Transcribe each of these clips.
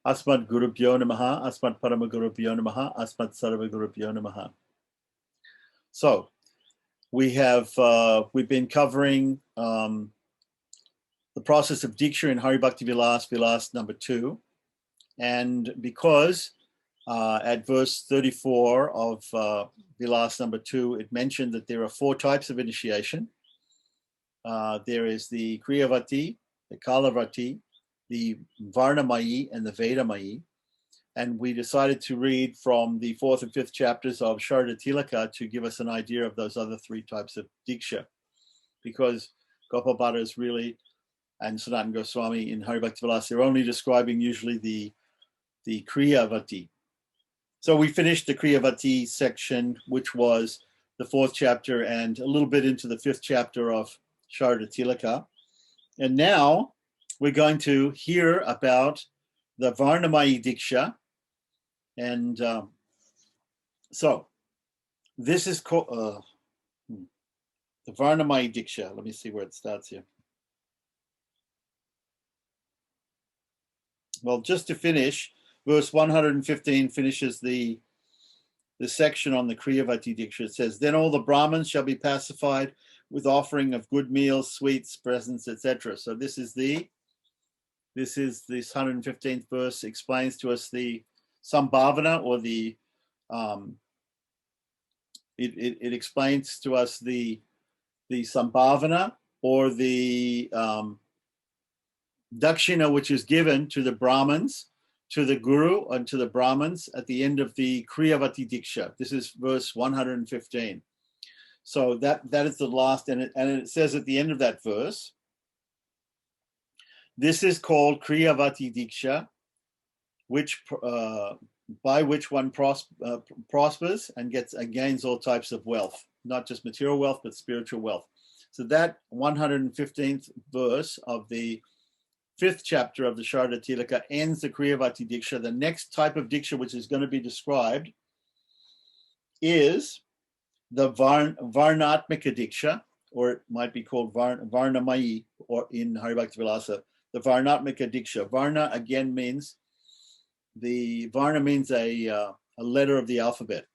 Asmat Gurubhyo Namaha, Asmat Parama Gurubhyo Namaha, Asmat Sarva Gurubhyo Namaha. So we've been covering the process of Diksha in Hari Bhakti Vilas number 2. And because at verse 34 of Vilas number 2, it mentioned that there are 4 types of initiation. There is the Kriyavati, the Kalavati, the Varnamayi, and the Vedamayi. And we decided to read from the 4th and 5th chapters of Sharda Tilaka to give us an idea of those other 3 types of Diksha. Because Gopal Bhatta is really, and Sanatana Goswami in Hari Bhakti Vilas, they're only describing usually the Kriyavati. So we finished the Kriyavati section, which was the 4th chapter and a little bit into the 5th chapter of Sharda Tilaka. And now we're going to hear about the Varnamayi Diksha. And so this is called the Varnamayi Diksha. Let me see where it starts here. Well, just to finish, verse 115 finishes the section on the Kriyavati Diksha. It says, then all the Brahmins shall be pacified with offering of good meals, sweets, presents, etc. So this is this 115th verse explains to us the Sambhavana, or the it explains to us the Sambhavana, or the Dakshina, which is given to the Brahmins, to the Guru, and to the Brahmins at the end of the Kriyavati Diksha. This is verse 115. So that is the last, and it says at the end of that verse, this is called Kriyavati Diksha, which by which one prospers and gains all types of wealth, not just material wealth, but spiritual wealth. So that 115th verse of the 5th chapter of the Sharda Tilaka ends the Kriyavati Diksha. The next type of Diksha, which is going to be described, is the Varnatmika Diksha, or it might be called Varnamayi, or in Hari Bhakti Vilasa, the Varnatmika Diksha. Varna again means Varna means a letter of the alphabet.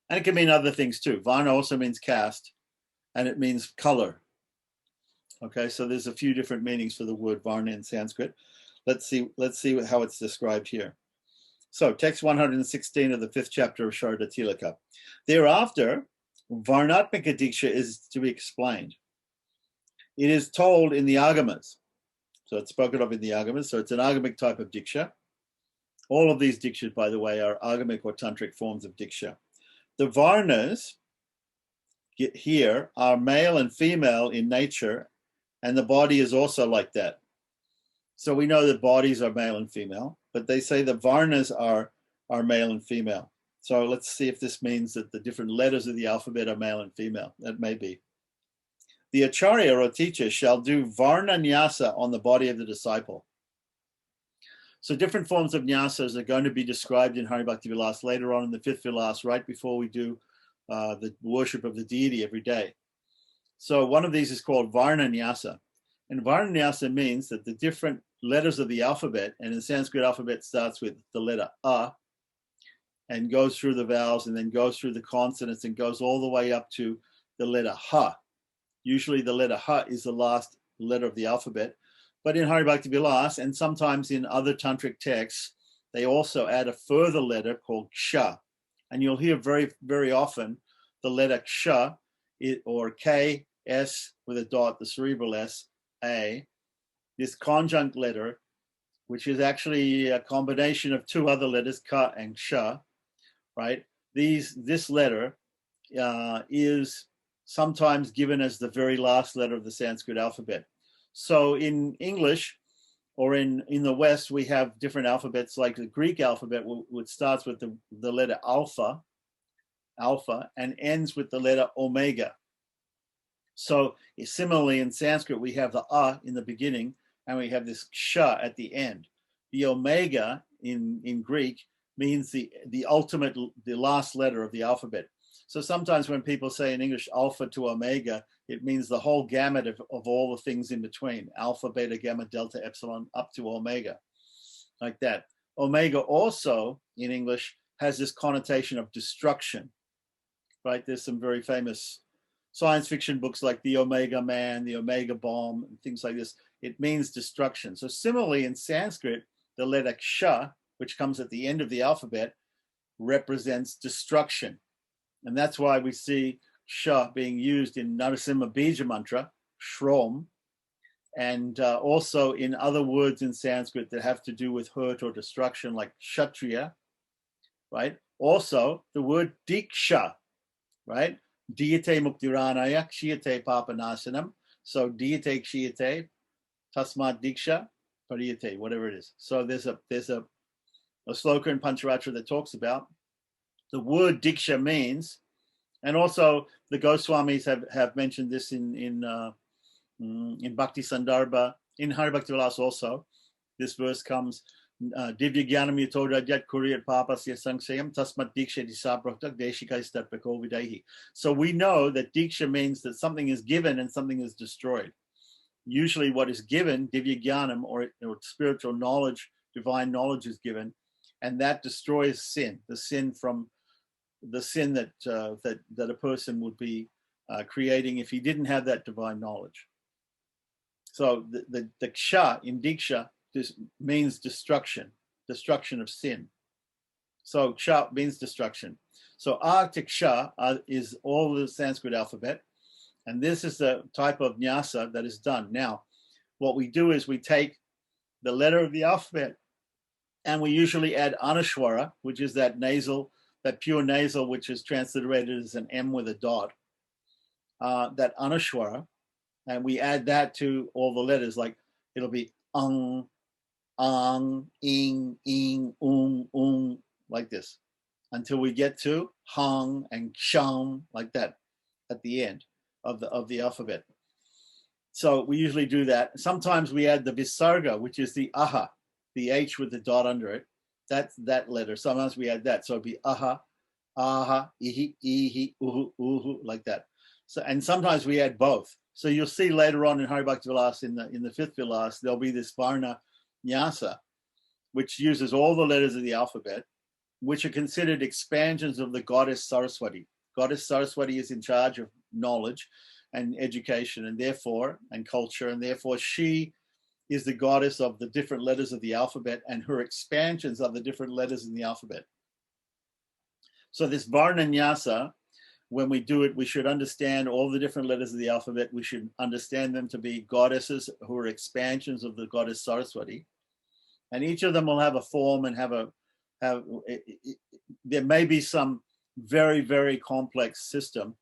And it can mean other things too. Varna also means caste, and it means color. Okay, so there's a few different meanings for the word Varna in Sanskrit. Let's see how it's described here. So text 116 of the 5th chapter of Sharda Tilaka. Thereafter, Varnatmika Diksha is to be explained. It is told in the Agamas. So it's spoken of in the Agamas. So it's an Agamic type of Diksha. All of these Dikshas, by the way, are Agamic or Tantric forms of Diksha. The Varnas here are male and female in nature, and the body is also like that. So we know that bodies are male and female, but they say the Varnas are male and female. So let's see if this means that the different letters of the alphabet are male and female. That may be. The Acharya or teacher shall do Varna Nyasa on the body of the disciple. So different forms of Nyasas are going to be described in Hari Bhakti Vilas later on in the 5th Vilas, right before we do the worship of the deity every day. So one of these is called Varna Nyasa. And Varna Nyasa means that the different letters of the alphabet, and in Sanskrit alphabet starts with the letter A, and goes through the vowels, and then goes through the consonants, and goes all the way up to the letter Ha. Usually the letter Ha is the last letter of the alphabet. But in Hari Bhakti Vilas, and sometimes in other tantric texts, they also add a further letter called Ksha. And you'll hear very, very often the letter Ksha, or K, S with a dot, the cerebral S, A, this conjunct letter, which is actually a combination of 2 other letters, Ka and Ksha, right? This letter is sometimes given as the very last letter of the Sanskrit alphabet. So in English, or in the West, we have different alphabets, like the Greek alphabet, which starts with the letter alpha, and ends with the letter omega. So similarly in Sanskrit, we have the A in the beginning, and we have this Ksha at the end. The omega in Greek means the ultimate, the last letter of the alphabet. So sometimes when people say in English alpha to omega, it means the whole gamut of all the things in between, alpha, beta, gamma, delta, epsilon, up to omega. like that. Omega also in English has this connotation of destruction, right? There's some very famous science fiction books like The Omega Man, The Omega Bomb, and things like this. It means destruction. So similarly in Sanskrit, the letter ksha, which comes at the end of the alphabet, represents destruction. And that's why we see ksha being used in Narasimha Bija mantra, shrom, and also in other words in Sanskrit that have to do with hurt or destruction, like kshatriya, right? Also, the word diksha, right? Diyate muktiranaya, kshiyate papanasanam. So diyate kshiyate, tasmat diksha, pariyate, whatever it is. So there's a sloka in Pancharatra that talks about the word diksha means, and also the Goswamis have mentioned this in Bhakti Sandarbha, in Hari Bhakti Vilasa also. This verse comes, Divya Jnanam Yato Rajat Kuriyat Papasya Sangsayam Tasmat Diksha Disabraktak Deshikai Statpako Videhi. So we know that Diksha means that something is given and something is destroyed. Usually what is given, Divya Jnanam, or spiritual knowledge, divine knowledge is given, and that destroys sin, the sin that a person would be creating if he didn't have that divine knowledge. So the ksha in diksha means destruction of sin. So ksha means destruction. So a to ksha is all the Sanskrit alphabet, and this is the type of nyasa that is done. Now, what we do is we take the letter of the alphabet, and we usually add anushwara, which is that pure nasal, which is transliterated as an M with a dot. That anushwara, and we add that to all the letters, like it'll be ing, like this, until we get to hung and sham, like that, at the end of the alphabet. So we usually do that. Sometimes we add the visarga, which is the aha, the H with the dot under it. That's that letter. Sometimes we add that. So it'd be aha, ihi, uhu, uhu, like that. So, and sometimes we add both. So you'll see later on in Hari Bhakti Vilas, in the fifth Vilas, there'll be this Varna Nyasa, which uses all the letters of the alphabet, which are considered expansions of the goddess Saraswati. Goddess Saraswati is in charge of knowledge and education and culture, and therefore she is the goddess of the different letters of the alphabet, and her expansions are the different letters in the alphabet. So this Varna Nyasa, when we do it, we should understand all the different letters of the alphabet. We should understand them to be goddesses who are expansions of the goddess Saraswati. And each of them will have a form and there may be some very, very complex system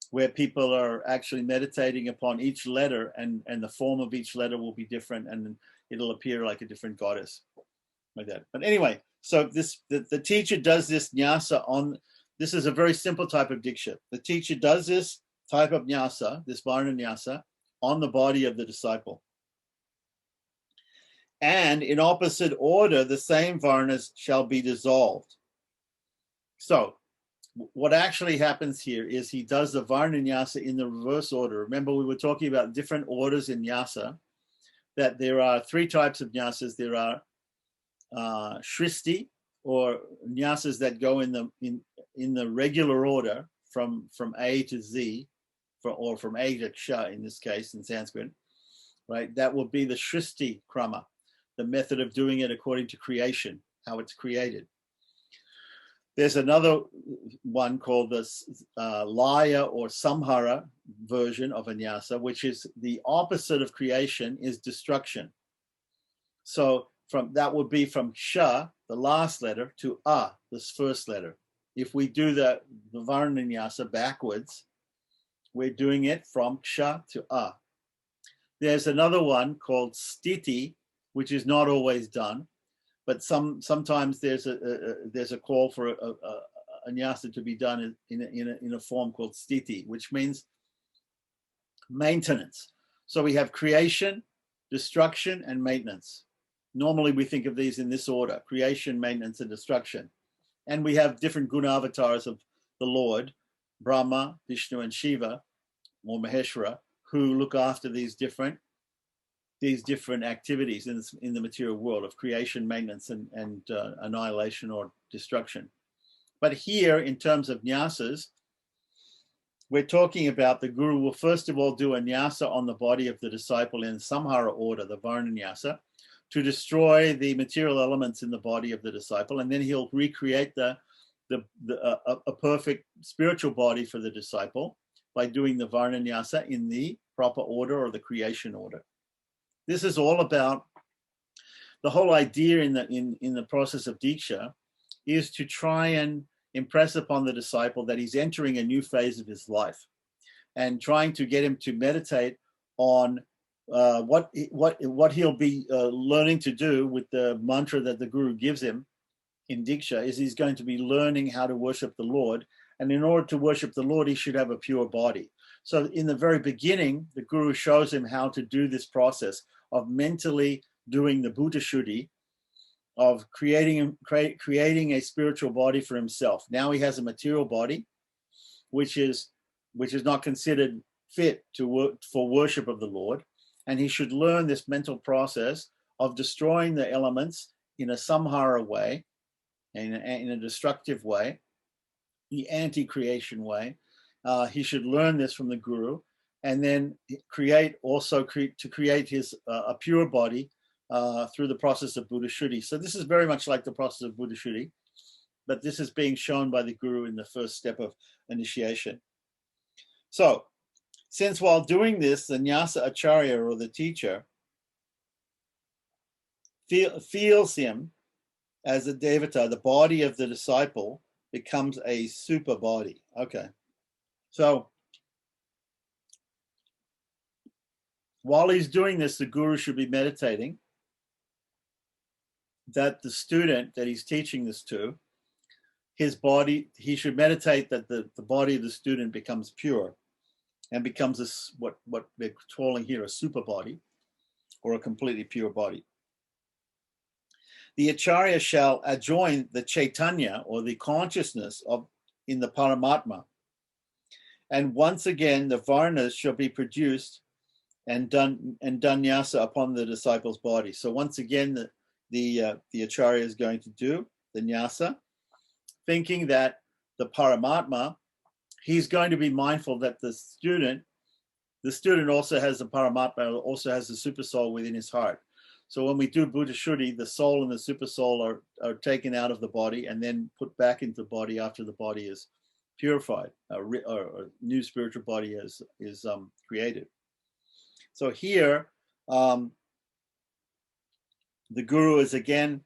where people are actually meditating upon each letter, and the form of each letter will be different, and it'll appear like a different goddess, like that. But anyway, so the teacher does this nyasa on. This is a very simple type of diksha. The teacher does this type of nyasa, this varna nyasa, on the body of the disciple. And in opposite order, the same varnas shall be dissolved. So what actually happens here is he does the varna nyasa in the reverse order. Remember, we were talking about different orders in nyasa, that there are three types of nyasas. There are shristi, or nyasas that go in the regular order from A to Z, or from A to Ksha in this case in Sanskrit, right? That will be the shristi krama, the method of doing it according to creation, how it's created. There's another one called the laya or samhara version of a nyasa, which is the opposite of creation, is destruction. So that would be from ksha, the last letter, to a, this first letter. If we do the varna nyasa backwards, we're doing it from ksha to a. There's another one called stiti, which is not always done, but sometimes there's a call for a nyasa to be done in a form called stiti, which means maintenance. So we have creation, destruction, and maintenance. Normally we think of these in this order: creation, maintenance, and destruction. And we have different guna avatars of the Lord, Brahma, Vishnu, and Shiva, or Maheshwara, who look after these different these different activities in the material world of creation, maintenance, and annihilation or destruction. But here, in terms of nyasas, we're talking about the guru will first of all do a nyasa on the body of the disciple in samhara order, the varna nyasa, to destroy the material elements in the body of the disciple, and then he'll recreate a perfect spiritual body for the disciple by doing the varna nyasa in the proper order or the creation order. This is all about the whole idea in the process of Diksha is to try and impress upon the disciple that he's entering a new phase of his life, and trying to get him to meditate on what he'll be learning to do with the mantra that the guru gives him in Diksha. Is he's going to be learning how to worship the Lord, and in order to worship the Lord, he should have a pure body. So in the very beginning, the guru shows him how to do this process of mentally doing the Buddha Shuddhi, of creating a spiritual body for himself. Now he has a material body, which is not considered fit for worship of the Lord, and he should learn this mental process of destroying the elements in a samhara way, in a destructive way, the anti-creation way. He should learn this from the guru, and then create his a pure body through the process of Buddha Shuddhi. So this is very much like the process of Buddha Shuddhi, but this is being shown by the guru in the first step of initiation. So, since while doing this, the Nyasa Acharya, or the teacher, feels him as a devata, the body of the disciple becomes a super body. Okay. So, while he's doing this, the guru should be meditating that the student that he's teaching this to, his body, he should meditate that the body of the student becomes pure and becomes what they're calling here a super body, or a completely pure body. The Acharya shall adjoin the Chaitanya, or the consciousness in the Paramatma. And once again, the Varnas shall be produced and done nyasa upon the disciple's body. So once again, the Acharya is going to do the nyasa, thinking that the Paramatma, he's going to be mindful that the student also has the Paramatma, also has the super soul within his heart. So when we do Buddha Shuddhi, the soul and the super soul are taken out of the body and then put back into the body after the body is purified, or a new spiritual body is created. So here, the guru is again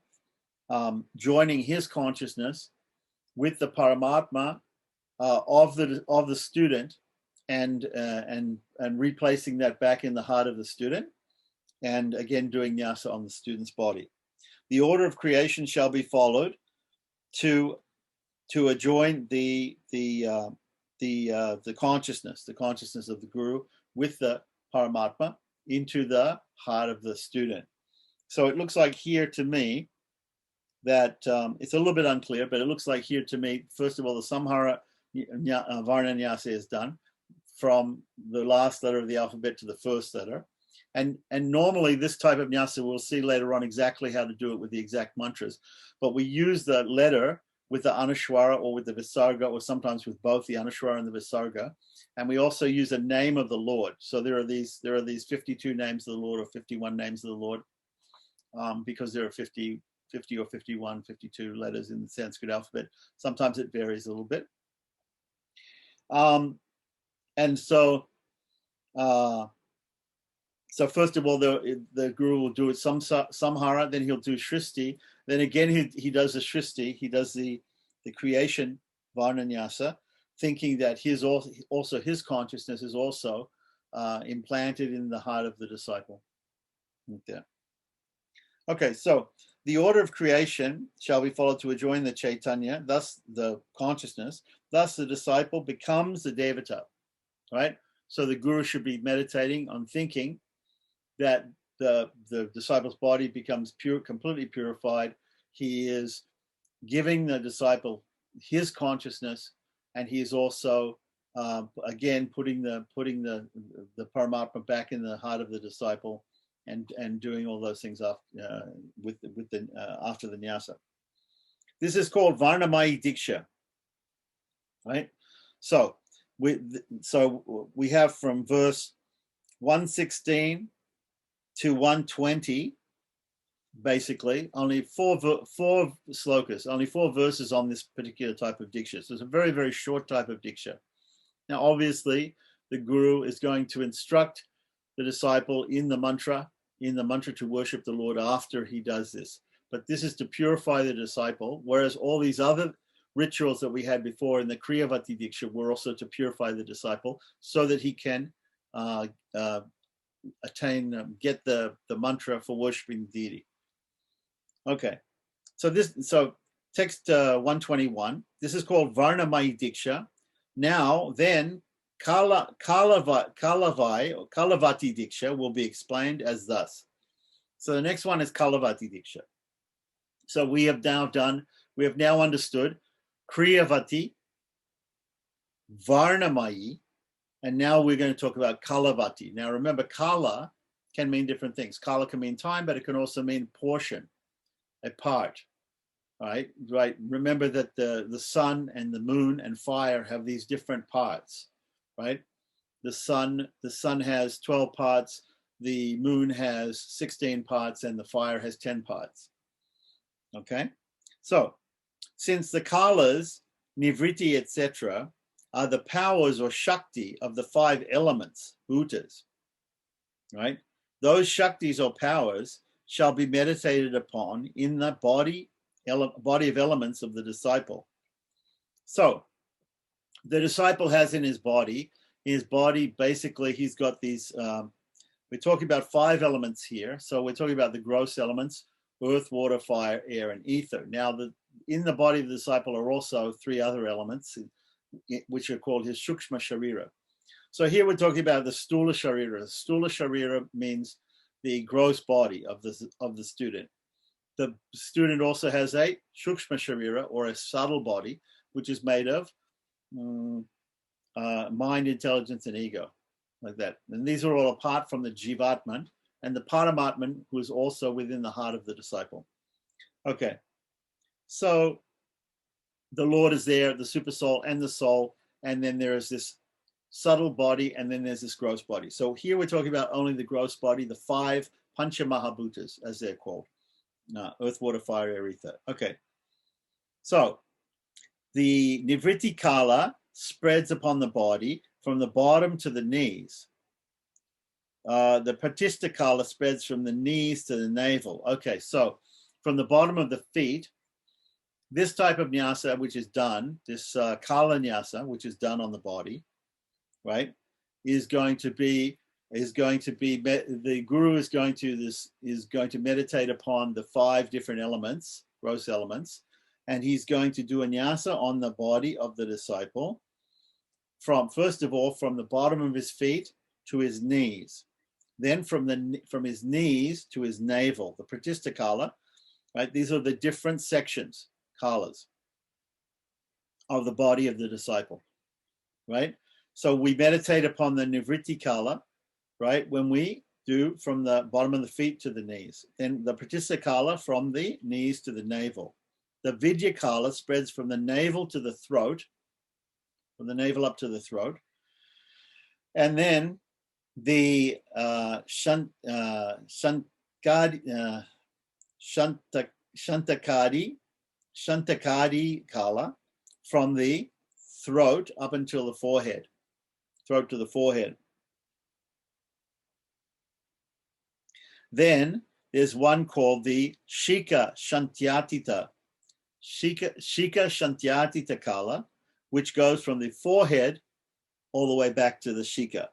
joining his consciousness with the Paramatma of the student, and replacing that back in the heart of the student, and again doing nyasa on the student's body. The order of creation shall be followed to adjoin the consciousness of the guru with the Paramatma into the heart of the student. So it looks like here to me that it's a little bit unclear, but it looks like here to me, first of all, the samhara varna nyasa is done from the last letter of the alphabet to the first letter. And normally this type of nyasa, we'll see later on exactly how to do it with the exact mantras. But we use the letter with the Anushwara or with the Visarga, or sometimes with both the Anushwara and the Visarga. And we also use a name of the Lord. So there are these 52 names of the Lord, or 51 names of the Lord, because there are 50 or 51, 52 letters in the Sanskrit alphabet. Sometimes it varies a little bit. And so first of all, the guru will do it samhara, then he'll do shristi, then again he does the shristi, he does the creation varnanyasa, thinking that his consciousness is also implanted in the heart of the disciple. Okay, so the order of creation shall be followed to adjoin the Chaitanya, thus the consciousness, thus the disciple becomes the devata, right? So the guru should be meditating on thinking that the disciple's body becomes pure, completely purified. He is giving the disciple his consciousness, and he is also again putting the Paramatma back in the heart of the disciple, and doing all those things after after the nyasa. This is called Varnamaya Diksha, right? So we have from verse 116 to 120, basically, only four slokas, only 4 verses on this particular type of diksha. So it's a very, very short type of diksha. Now, obviously, the guru is going to instruct the disciple in the mantra to worship the Lord after he does this. But this is to purify the disciple, whereas all these other rituals that we had before in the Kriyavati Diksha were also to purify the disciple so that he can get the mantra for worshiping the deity. Okay, so text 121. This is called Varnamaya Diksha. Now, then, Kalavati or Kalavati Diksha will be explained as thus. So the next one is Kalavati Diksha. So we have now understood Kriyavati, Varnamayi, and now we're going to talk about Kalavati. Now remember, Kala can mean different things. Kala can mean time, but it can also mean portion, a part. Right. Remember that the sun and the moon and fire have these different parts, right? The sun has 12 parts, the moon has 16 parts, and the fire has 10 parts. Okay, so since the kalas, nivriti, etc., are the powers or shakti of the 5 elements, bhutas, right? Those shaktis or powers shall be meditated upon in the body of elements of the disciple. So the disciple has in his body basically, he's got these, we're talking about 5 elements here. So we're talking about the gross elements, earth, water, fire, air, and ether. Now, in the body of the disciple are also 3 other elements, which are called his Shukshma Sharira. So here we're talking about the Stula Sharira. Stula Sharira means the gross body of the student. The student also has a Shukshma Sharira, or a subtle body, which is made of mind, intelligence, and ego, like that. And these are all apart from the Jivatman and the Paramatman, who is also within the heart of the disciple. Okay, so the Lord is there, the super soul and the soul, and then there is this subtle body, and then there's this gross body. So here we're talking about only the gross body, the 5 Pancha Mahabhutas, as they're called. Earth, water, fire, air, ether. Okay, so the Nivriti Kala spreads upon the body from the bottom to the knees. The Pratishta Kala spreads from the knees to the navel. Okay, so from the bottom of the feet, this type of nyasa, which is done, this Kala nyasa, which is done on the body, right, is going to be the guru is going to meditate upon the 5 different elements, gross elements, and he's going to do a nyasa on the body of the disciple first of all from the bottom of his feet to his knees, then from his knees to his navel, the Pratishta Kala, right? These are the different sections, kalas, of the body of the disciple, right? So we meditate upon the Nivriti Kala, right, when we do from the bottom of the feet to the knees. Then the Pratishta Kala from the knees to the navel. The Vidya Kala spreads from the navel to the throat, from the navel up to the throat. And then the Shantakadi Kala from the throat up until the forehead, throat to the forehead. Then there's one called the Shika Shantyatita Kala, which goes from the forehead all the way back to the Shika.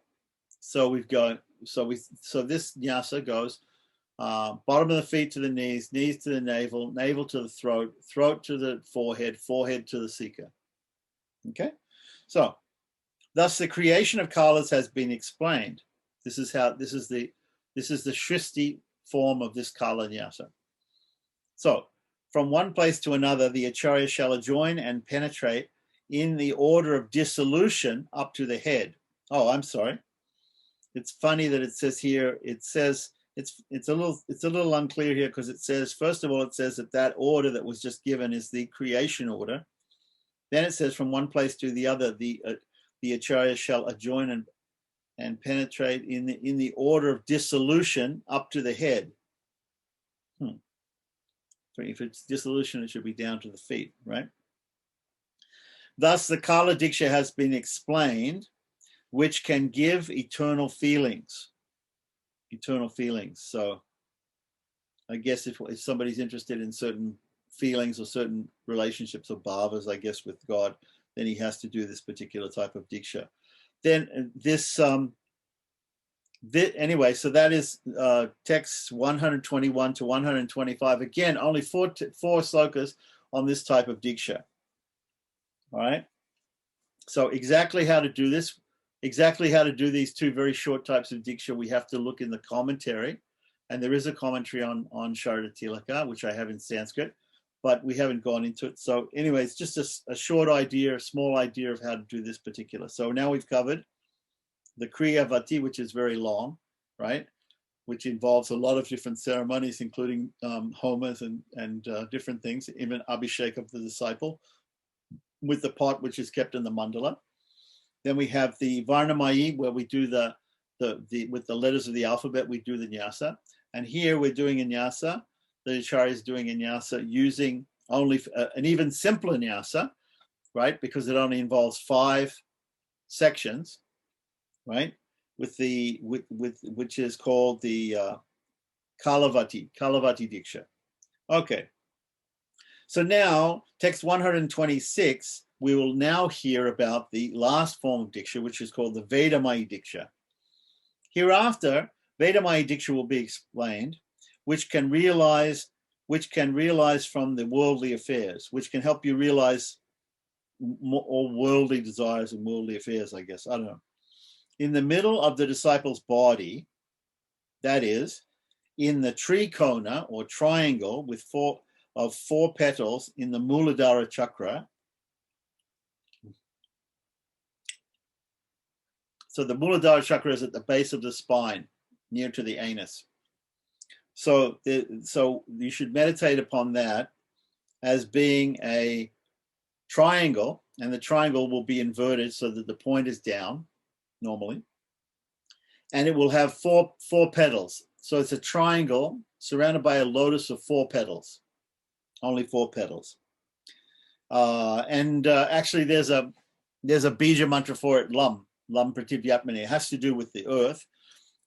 So this nyasa goes bottom of the feet to the knees, knees to the navel, navel to the throat, throat to the forehead, forehead to the Shika. Okay, so thus the creation of kalas has been explained. This is the Shristi form of this Kala Nyasa. So, from one place to another, the Acharya shall adjoin and penetrate in the order of dissolution up to the head. Oh, I'm sorry. It's funny that it says here, it says it's a little unclear here, because it says, first of all, it says that order that was just given is the creation order. Then it says from one place to the other, the acharya shall adjoin and penetrate in the order of dissolution up to the head. So if it's dissolution, it should be down to the feet, right? Thus, the Kala Diksha has been explained, which can give eternal feelings. Eternal feelings. So I guess if somebody's interested in certain feelings or certain relationships or bhavas, I guess, with God, then he has to do this particular type of diksha. Then anyway, so that is texts 121 to 125. Again, only four slokas on this type of diksha. All right. So exactly how to do this, exactly how to do these two very short types of diksha, we have to look in the commentary. And there is a commentary on Sharada Tilaka, which I have in Sanskrit, but we haven't gone into it. So anyway, it's just a short idea, a small idea of how to do this particular. So now we've covered the Kriya Vati, which is very long, right? Which involves a lot of different ceremonies, including homas and different things, even Abhishek of the disciple, with the pot which is kept in the mandala. Then we have the Varnamayi, where we do the with the letters of the alphabet, we do the nyasa. And here we're doing a nyasa. The acharya is doing a nyasa using only an even simpler nyasa, right? Because it only involves 5 sections, right? With which is called the Kalavati Diksha. Okay. So now, text 126, we will now hear about the last form of Diksha, which is called the Vedamayi Diksha. Hereafter, Vedamayi Diksha will be explained, which can realize from the worldly affairs, which can help you realize all worldly desires and worldly affairs, I guess. I don't know. In the middle of the disciple's body, that is, in the trikona or triangle with 4 petals in the Muladhara chakra. So the Muladhara chakra is at the base of the spine, near to the anus. So you should meditate upon that as being a triangle, and the triangle will be inverted so that the point is down normally, and it will have four petals. So it's a triangle surrounded by a lotus of 4 petals, only 4 petals. Actually, there's a bija mantra for it, Lam Prativyatmani. It has to do with the earth,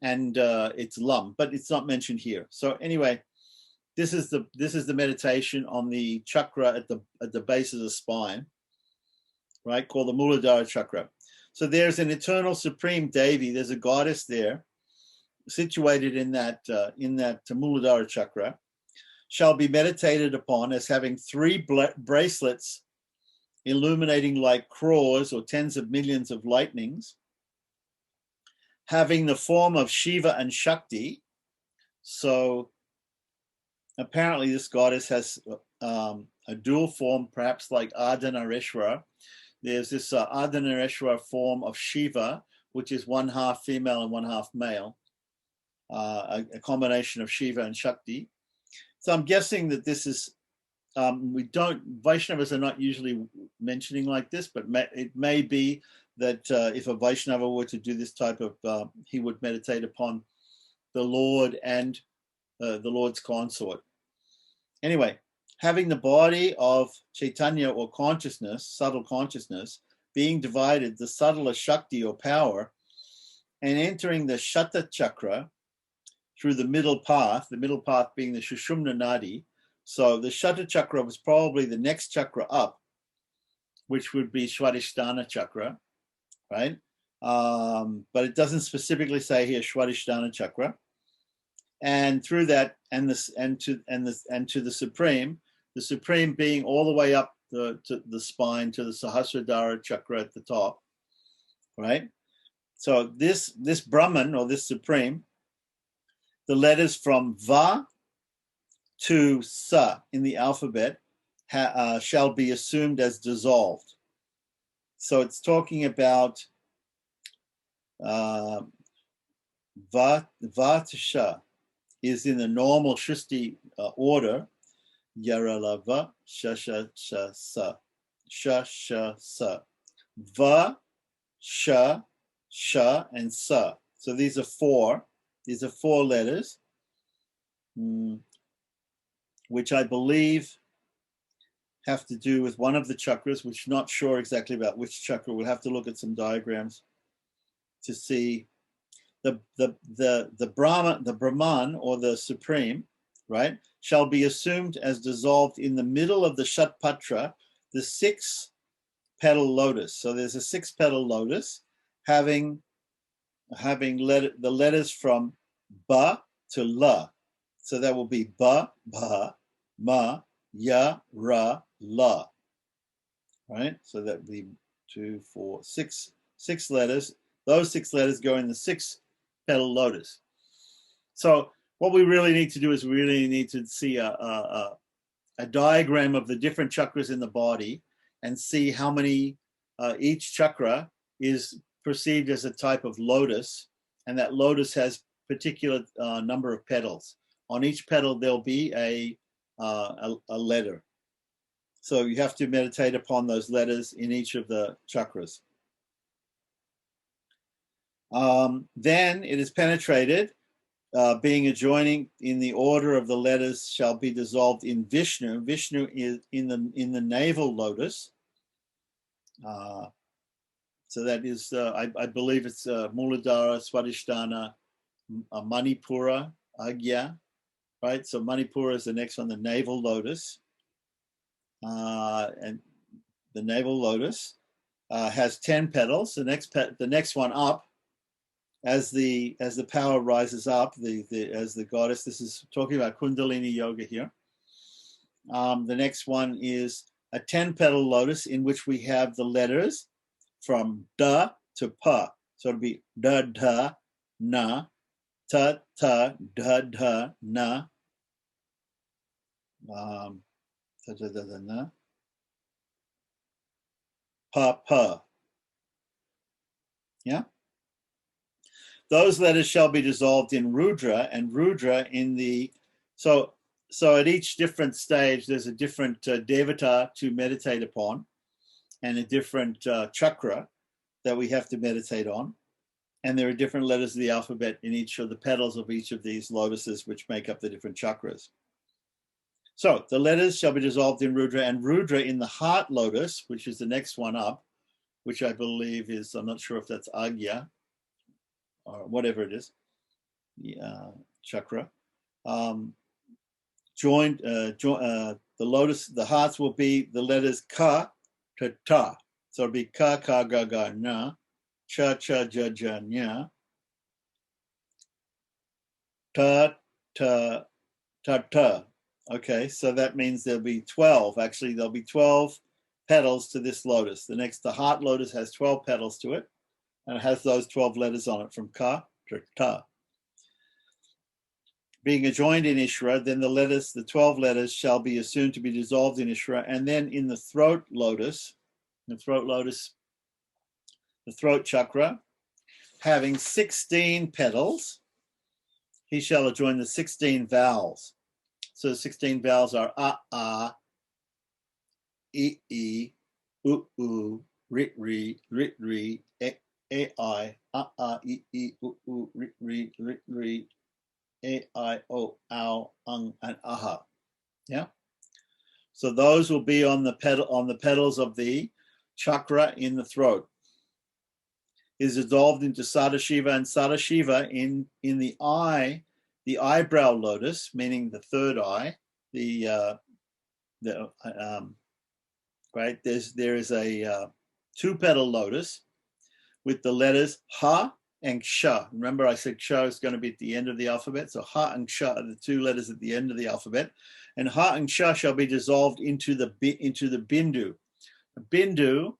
and it's Lam, but it's not mentioned here. So anyway, this is the meditation on the chakra at the base of the spine, right? Called the Muladhara chakra. So there's an eternal supreme Devi. There's a goddess there, situated in that Muladhara chakra, shall be meditated upon as having 3 bracelets illuminating like crores or tens of millions of lightnings, having the form of Shiva and Shakti. So apparently this goddess has a dual form, perhaps like Ardhanareshwara. There's this Ardhanareshwara form of Shiva, which is 1/2 female and 1/2 male, a combination of Shiva and Shakti. So I'm guessing that this is, Vaishnavas are not usually mentioning like this, but it may be that if a Vaishnava were to do this type of, he would meditate upon the Lord and the Lord's consort. Anyway, having the body of Chaitanya or consciousness, subtle consciousness, being divided, the subtler Shakti or power, and entering the Shata chakra through the middle path being the Shushumna Nadi. So the Shata chakra was probably the next chakra up, which would be Swadhisthana chakra, right? But it doesn't specifically say here Swadhisthana chakra. And through that, and to the supreme being all the way up to the spine to the Sahasradhara chakra at the top, right? So this Brahman or this supreme, the letters from Va to Sa in the alphabet shall be assumed as dissolved. So it's talking about Va to Sha. is in the normal Shristi order, Yaralava, Shasha, Sa, Shasha, Sa, Va, Sha, Sha, and Sa. So these are four. These are four letters, which I believe have to do with one of the chakras, which I'm not sure exactly about which chakra. We'll have to look at some diagrams to see the Brahman or the Supreme, right, shall be assumed as dissolved in the middle of the Shatpatra, the 6-petal lotus. So there's a 6-petal lotus having the letters from Ba to La. So that will be Ba, Ba, Ma, Ya, Ra, La. Right? So that would be 2, 4, 6 letters. Those 6 letters go in the 6-petal lotus. So what we really need to do is we really need to see a diagram of the different chakras in the body and see how many each chakra is perceived as a type of lotus, and that lotus has particular number of petals. On each petal there'll be a letter. So you have to meditate upon those letters in each of the chakras. Then it is penetrated, being adjoining in the order of the letters shall be dissolved in Vishnu. Vishnu is in the navel lotus. So that is, I believe it's Muladhara, Swadhisthana, Manipura, Agya, right? So Manipura is the next one, the navel lotus. And the navel lotus has 10 petals. The next one up, as the power rises up, as the goddess. This is talking about Kundalini yoga here. The next one is a 10-petal lotus in which we have the letters from Da to Pa. So it'll be Da Da Na, Ta Ta Da Da Na, Ta Da Da Da Na, Pa Pa. Yeah. Those letters shall be dissolved in Rudra, and Rudra in the so at each different stage there's a different devata to meditate upon, and a different chakra that we have to meditate on, and there are different letters of the alphabet in each of the petals of each of these lotuses, which make up the different chakras. So the letters shall be dissolved in Rudra, and Rudra in the heart lotus, which is the next one up, which I believe is, I'm not sure if that's Agya or whatever it is, chakra. The lotus, the hearts will be the letters Ka to Ta. So it'll be Ka, Ka, Ga, Ga, Na, Cha, Cha, Ja, Ja, Nya, Ta, Ta, Ta, Ta. Okay, so that means there'll be 12. Actually, there'll be 12 petals to this lotus. The heart lotus has 12 petals to it, and it has those 12 letters on it from Ka to Ta. Being adjoined in Ishvara, then the 12 letters shall be assumed to be dissolved in Ishvara, and then in the throat lotus, the throat chakra, having 16 petals, he shall adjoin the 16 vowels. So the 16 vowels are A, I, U, Rit, Ri, I, I, U, Rit, A, I, O, Ow, Ung, and Aha. Yeah. So those will be on the petals of the chakra in the throat. Is dissolved into Sadashiva, and Sadashiva in the eye, the eyebrow lotus, meaning the third eye. Right. There is a 2-petal lotus with the letters Ha and Ksha. Remember, I said Ksha is going to be at the end of the alphabet. So Ha and Ksha are the 2 letters at the end of the alphabet, and Ha and Ksha shall be dissolved into the Bindu. A Bindu,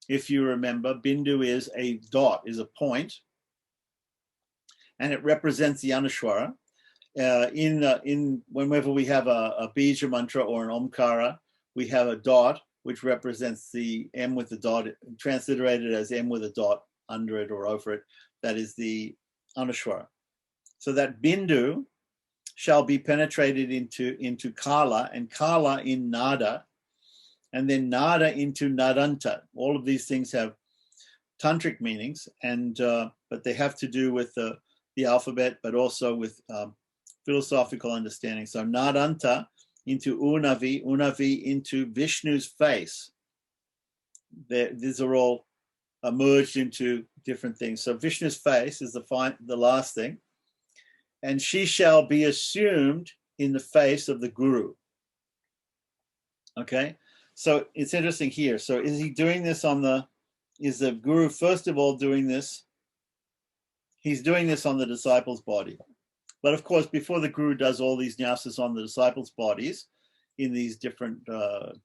if you remember, Bindu is a dot, is a point, and it represents the Anushwara. Whenever we have a bija mantra or an omkara, we have a dot which represents the M with the dot, transliterated as M with a dot under it or over it. That is the Anushwara. So that Bindu shall be penetrated into Kala, and Kala in Nada, and then Nada into Nadanta. All of these things have tantric meanings, and but they have to do with the alphabet, but also with philosophical understanding. So Nadanta into Unavi, Unavi into Vishnu's face. These are all merged into different things. So Vishnu's face is the last thing. And she shall be assumed in the face of the guru. Okay, so it's interesting here. So is he doing this is the guru first of all doing this? He's doing this on the disciples' body. But of course, before the guru does all these nyasas on the disciples' bodies in these different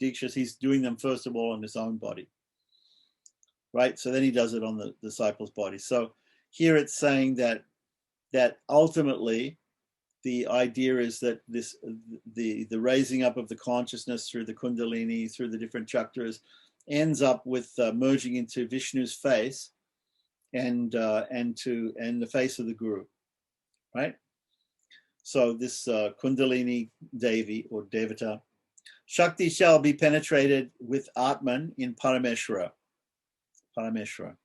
dikshas, he's doing them first of all on his own body. Right? So then he does it on the disciples' body. So here it's saying that ultimately the idea is that the raising up of the consciousness through the kundalini, through the different chakras, ends up with merging into Vishnu's face and the face of the guru, right? So this kundalini devi or devata, Shakti shall be penetrated with Atman in Parameshwara. Parameshwara.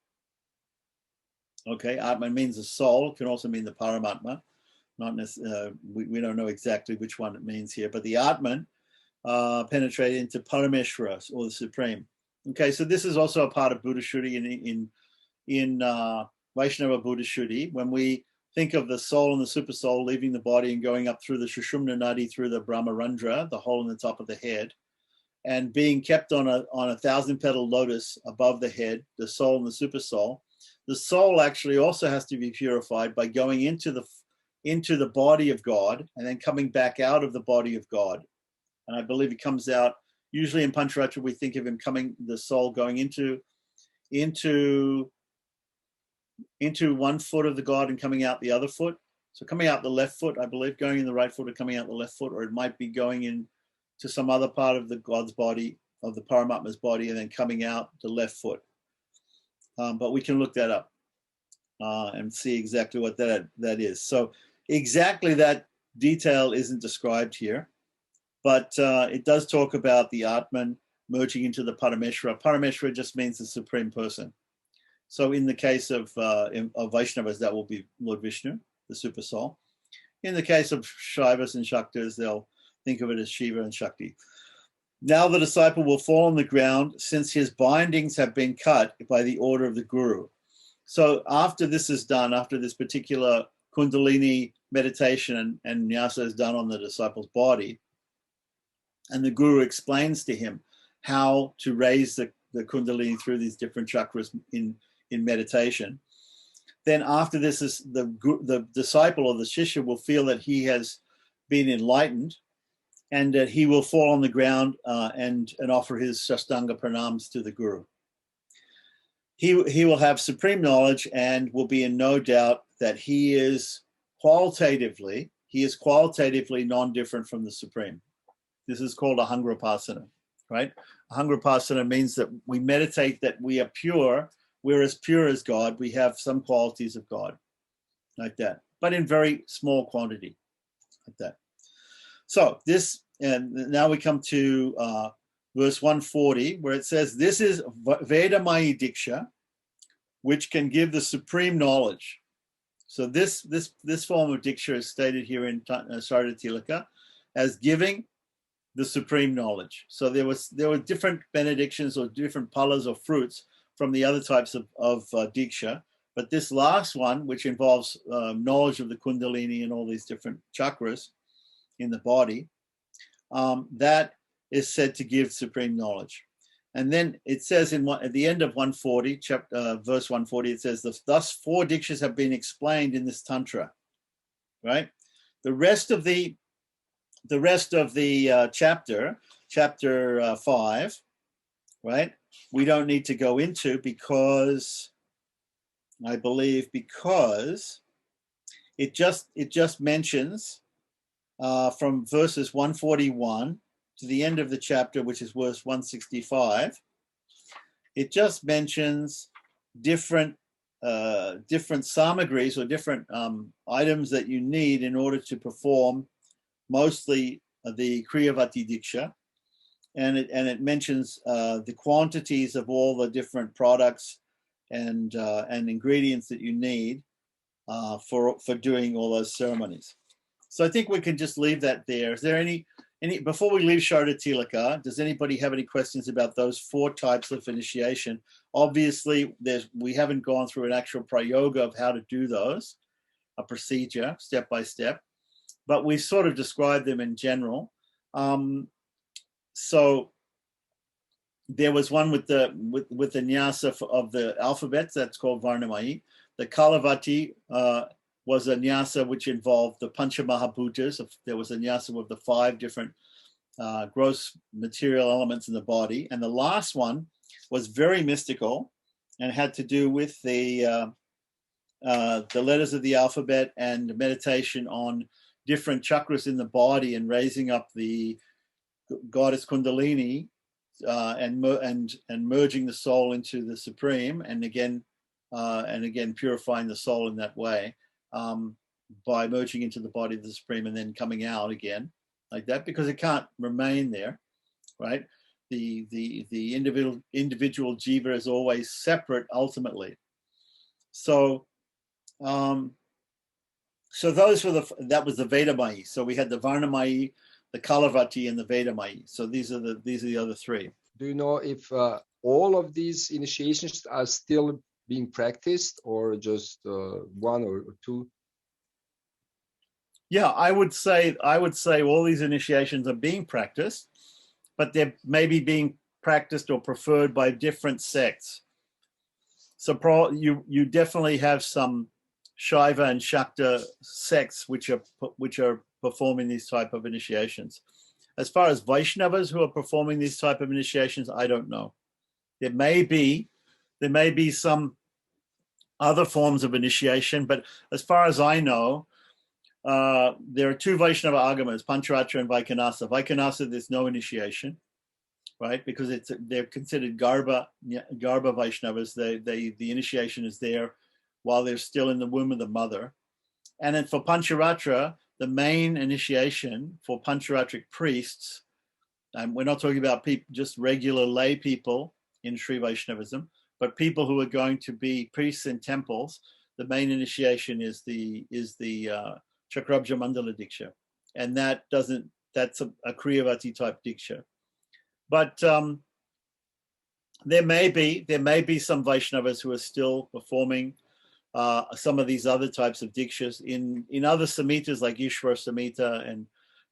Okay, Atman means the soul, it can also mean the Paramatma. Not necessarily, we don't know exactly which one it means here, but the Atman penetrated into Parameshwara, or the Supreme. Okay, so this is also a part of Buddha Shuddhi in Vaishnava Buddha Shuddhi. When we think of the soul and the super soul leaving the body and going up through the Shushumna Nadi, through the Brahmarandra, the hole in the top of the head, and being kept on a 1,000-petal lotus above the head, the soul and the super soul, the soul actually also has to be purified by going into the body of God and then coming back out of the body of God. And I believe he comes out, usually in Pancharatra, we think of him the soul going into one foot of the God and coming out the other foot. So coming out the left foot, I believe, going in the right foot or coming out the left foot, or it might be going in to some other part of the God's body, of the Paramatma's body, and then coming out the left foot. But we can look that up and see exactly what that is. So exactly that detail isn't described here, but it does talk about the Atman merging into the Parameshwara. Parameshwara just means the Supreme Person. So in the case of Vaishnavas, that will be Lord Vishnu, the Super Soul. In the case of Shaivas and Shaktas, they'll think of it as Shiva and Shakti. Now the disciple will fall on the ground since his bindings have been cut by the order of the guru. So after this is done, after this particular Kundalini meditation and nyasa is done on the disciple's body, and the guru explains to him how to raise the Kundalini through these different chakras in meditation, then after this is the disciple or the shishya will feel that he has been enlightened, and that he will fall on the ground and offer his Shastanga pranams to the guru. He will have supreme knowledge and will be in no doubt that he is qualitatively non-different from the Supreme. This is called Ahangrapasana, right? Ahangrapasana means that we meditate that we are pure, we're as pure as God, we have some qualities of God, like that, but in very small quantity, like that. So this, and now we come to verse 140, where it says, this is Vedamayi Diksha, which can give the supreme knowledge. So this form of Diksha is stated here in Sarada Tilaka as giving the supreme knowledge. So there were different benedictions or different palas or fruits from the other types of Diksha, but this last one, which involves knowledge of the Kundalini and all these different chakras in the body, that is said to give supreme knowledge. And then it says at the end of 140, verse 140, it says, thus 4 dikshas have been explained in this tantra, right? The rest of the chapter 5, right? We don't need to go into because it just mentions from verses 141 to the end of the chapter, which is verse 165, it just mentions different samagris or different items that you need in order to perform mostly the Kriyavati Diksha, and it mentions the quantities of all the different products and ingredients that you need for doing all those ceremonies. So I think we can just leave that there. Is there any before we leave Sharda Tilaka, does anybody have any questions about those 4 types of initiation? Obviously, we haven't gone through an actual prayoga of how to do those, a procedure step by step, but we sort of described them in general. So there was one with the nyasa of the alphabets that's called Varnamai. The Kalavati was a nyasa which involved the Pancha Mahabhutas. There was a nyasa with the 5 different gross material elements in the body. And the last one was very mystical and had to do with the letters of the alphabet and meditation on different chakras in the body and raising up the goddess Kundalini and merging the soul into the Supreme, and again purifying the soul in that way by merging into the body of the Supreme and then coming out again like that, because it can't remain there, right? The individual jiva is always separate ultimately. So those were that was the Vedamai. So we had the Varnamai, the Kalavati, and the Vedamai. So these are the other 3. Do you know if all of these initiations are still being practiced, or just 1 or 2? Yeah, I would say all these initiations are being practiced, but they're maybe being practiced or preferred by different sects. So you definitely have some Shaiva and Shakta sects which are performing these type of initiations. As far as Vaishnavas who are performing these type of initiations, I don't know. There may be some other forms of initiation, but as far as I know, there are 2 Vaishnava agamas, Pancharatra and Vaikanasa. Vaikanasa, there's no initiation, right? Because they're considered Garbha Vaishnavas. The initiation is there while they're still in the womb of the mother. And then for Pancharatra, the main initiation for Pancharatric priests, and we're not talking about just regular lay people in Sri Vaishnavism, but people who are going to be priests in temples, the main initiation is the Chakrabja Mandala Diksha. And that's a Kriyavati type Diksha. But there may be some Vaishnavas who are still performing some of these other types of dikshas in other samhitas like Ishwar Samhita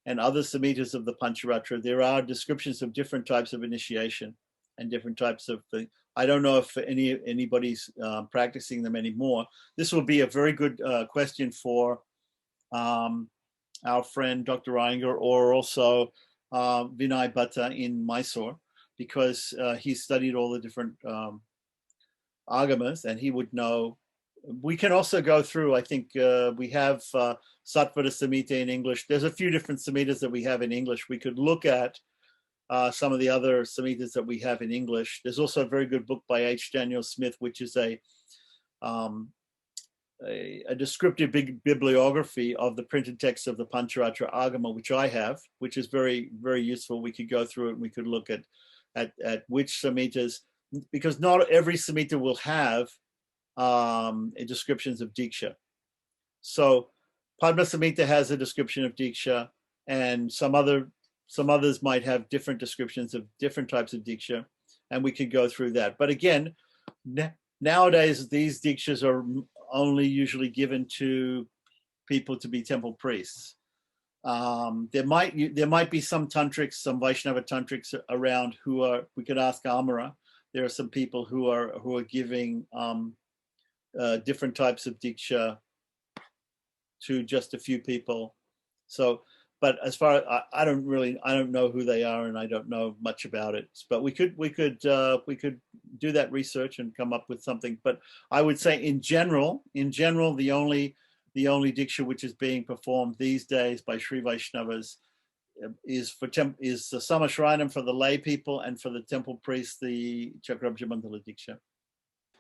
and other samhitas of the Pancharatra. There are descriptions of different types of initiation and different types of things. I don't know if anybody's practicing them anymore. This will be a very good question for our friend Dr. Iyengar, or also Vinay Bhatta in Mysore, because he studied all the different agamas and he would know. We can also go through, I think we have Sattvara Samhita in English. There's a few different Samhitas that we have in English. We could look at some of the other Samhitas that we have in English. There's also a very good book by H. Daniel Smith, which is a descriptive bibliography of the printed text of the Pancharatra Agama, which I have, which is very, very useful. We could go through it and we could look at which Samhitas, because not every Samhita will have descriptions of Diksha. So Padma Samhita has a description of Diksha, and some others might have different descriptions of different types of Diksha, and we could go through that. But again, nowadays these Dikshas are only usually given to people to be temple priests. There might be some tantrics, some Vaishnava tantrics around who are. We could ask Amara. There are some people who are giving different types of diksha to just a few people. So, but as far as I don't know who they are, and I don't know much about it. But we could do that research and come up with something. But I would say in general, the only diksha which is being performed these days by Sri Vaishnavas is the Samashranam for the lay people, and for the temple priests the Chakrabja Mandala Diksha.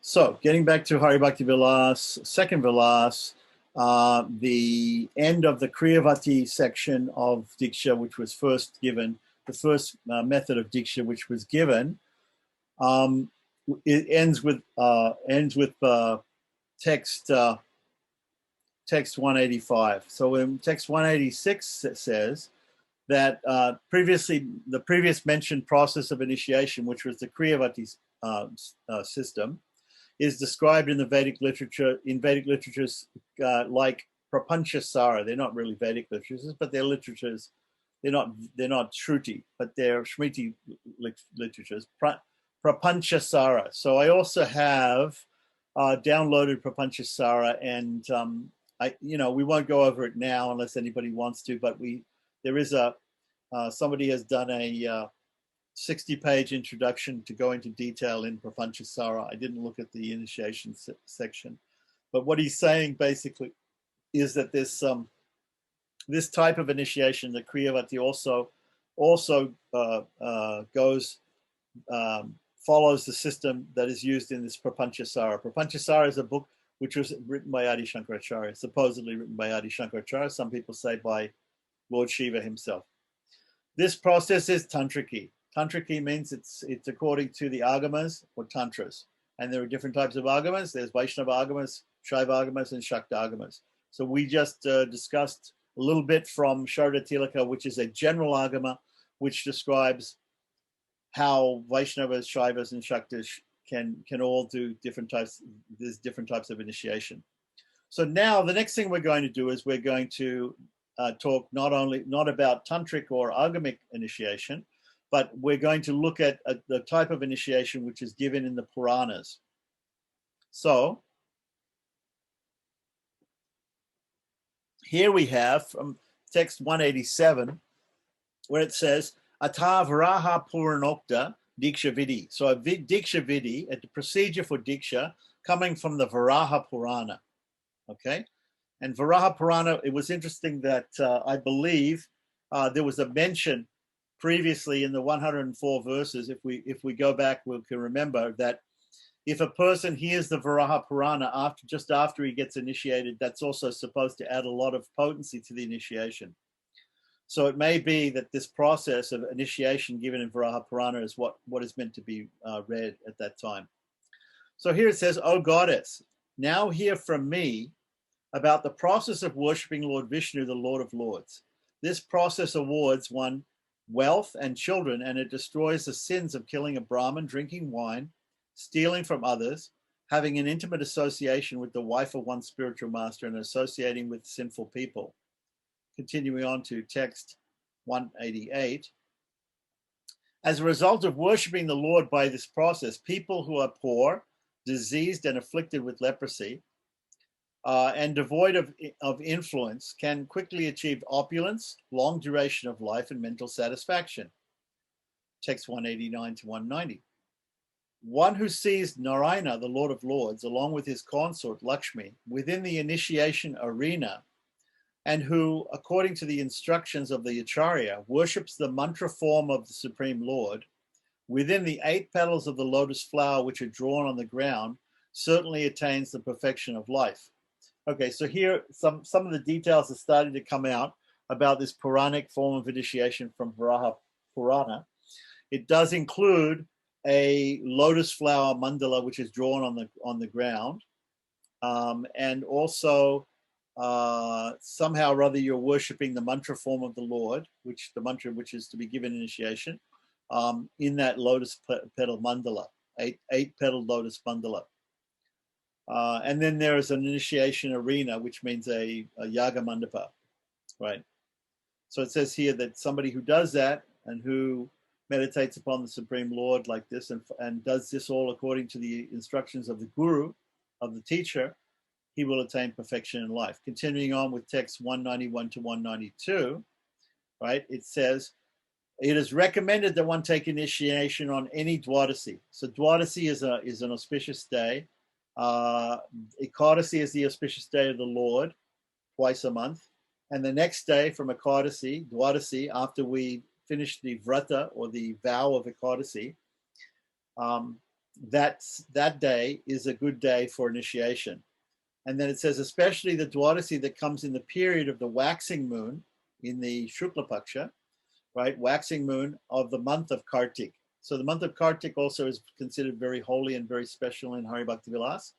So getting back to Hari Bhakti Vilas, second Vilas, the end of the Kriyavati section of Diksha, which was first given, the first method of Diksha which was given, it ends with text 185. So in text 186 it says that the previous mentioned process of initiation, which was the Kriyavati system, is described in the Vedic literature, literatures like Prapanchasara. They're not really Vedic literatures, but they're literatures. They're not Shruti, but they're Smriti literatures. Prapanchasara. So I also have downloaded Prapanchasara, and we won't go over it now unless anybody wants to. But there is somebody has done a 60-page introduction to go into detail in Prapanchasara. I didn't look at the initiation section, but what he's saying basically is that this type of initiation, the Kriyavati, also follows the system that is used in this Prapanchasara. Prapanchasara is a book which was written by Adi Shankaracharya, supposedly written by Adi Shankaracharya. Some people say by Lord Shiva himself. This process is tantriki. Tantriki means it's according to the agamas or tantras. And there are different types of agamas. There's Vaishnava agamas, Shaiva agamas, and Shakta agamas. So we just discussed a little bit from Sharda Tilaka, which is a general agama, which describes how Vaishnavas, Shaivas, and Shaktas can all do different types. There's different types of initiation. So now the next thing we're going to do is we're going to talk not about tantric or agamic initiation, but we're going to look at the type of initiation which is given in the Puranas. So here we have from text 187, where it says, Ata Varaha Puranokta Diksha Vidi. So a Diksha Vidi, the procedure for Diksha, coming from the Varaha Purana. Okay? And Varaha Purana, it was interesting that I believe there was a mention previously in the 104 verses. If we go back, we can remember that if a person hears the Varaha Purana just after he gets initiated, that's also supposed to add a lot of potency to the initiation. So it may be that this process of initiation given in Varaha Purana is what is meant to be read at that time. So here it says, O goddess, now hear from me about the process of worshipping Lord Vishnu, the Lord of Lords. This process awards one wealth and children, and it destroys the sins of killing a Brahmin, drinking wine, stealing from others, having an intimate association with the wife of one's spiritual master, and associating with sinful people. Continuing on to text 188. As a result of worshipping the Lord by this process, people who are poor, diseased, and afflicted with leprosy, and devoid of influence can quickly achieve opulence, long duration of life, and mental satisfaction. Text 189 to 190. One who sees Narayana, the Lord of Lords, along with his consort Lakshmi, within the initiation arena, and who, according to the instructions of the Acharya, worships the mantra form of the Supreme Lord, within the 8 petals of the lotus flower which are drawn on the ground, certainly attains the perfection of life. Okay, so here some of the details are starting to come out about this Puranic form of initiation from Varaha Purana. It does include a lotus flower mandala which is drawn on the ground, and also somehow or other you're worshipping the mantra form of the Lord, which is to be given initiation, in that lotus petal mandala, eight petal lotus mandala. And then there is an initiation arena, which means a yaga mandapa, right? So it says here that somebody who does that and who meditates upon the Supreme Lord like this and does this all according to the instructions of the guru, of the teacher, he will attain perfection in life. Continuing on with text 191 to 192, right? It says, it is recommended that one take initiation on any Dwadasi. So Dwadasi is an auspicious day. Ekadasi is the auspicious day of the Lord, twice a month. And the next day from Ekadasi, Dwadasi, after we finish the vrata or the vow of Ekadasi, that day is a good day for initiation. And then it says, especially the Dwadasi that comes in the period of the waxing moon in the Shukla Paksha, right? Waxing moon of the month of Kartik. So the month of Kartik also is considered very holy and very special in Hari Bhakti Vilas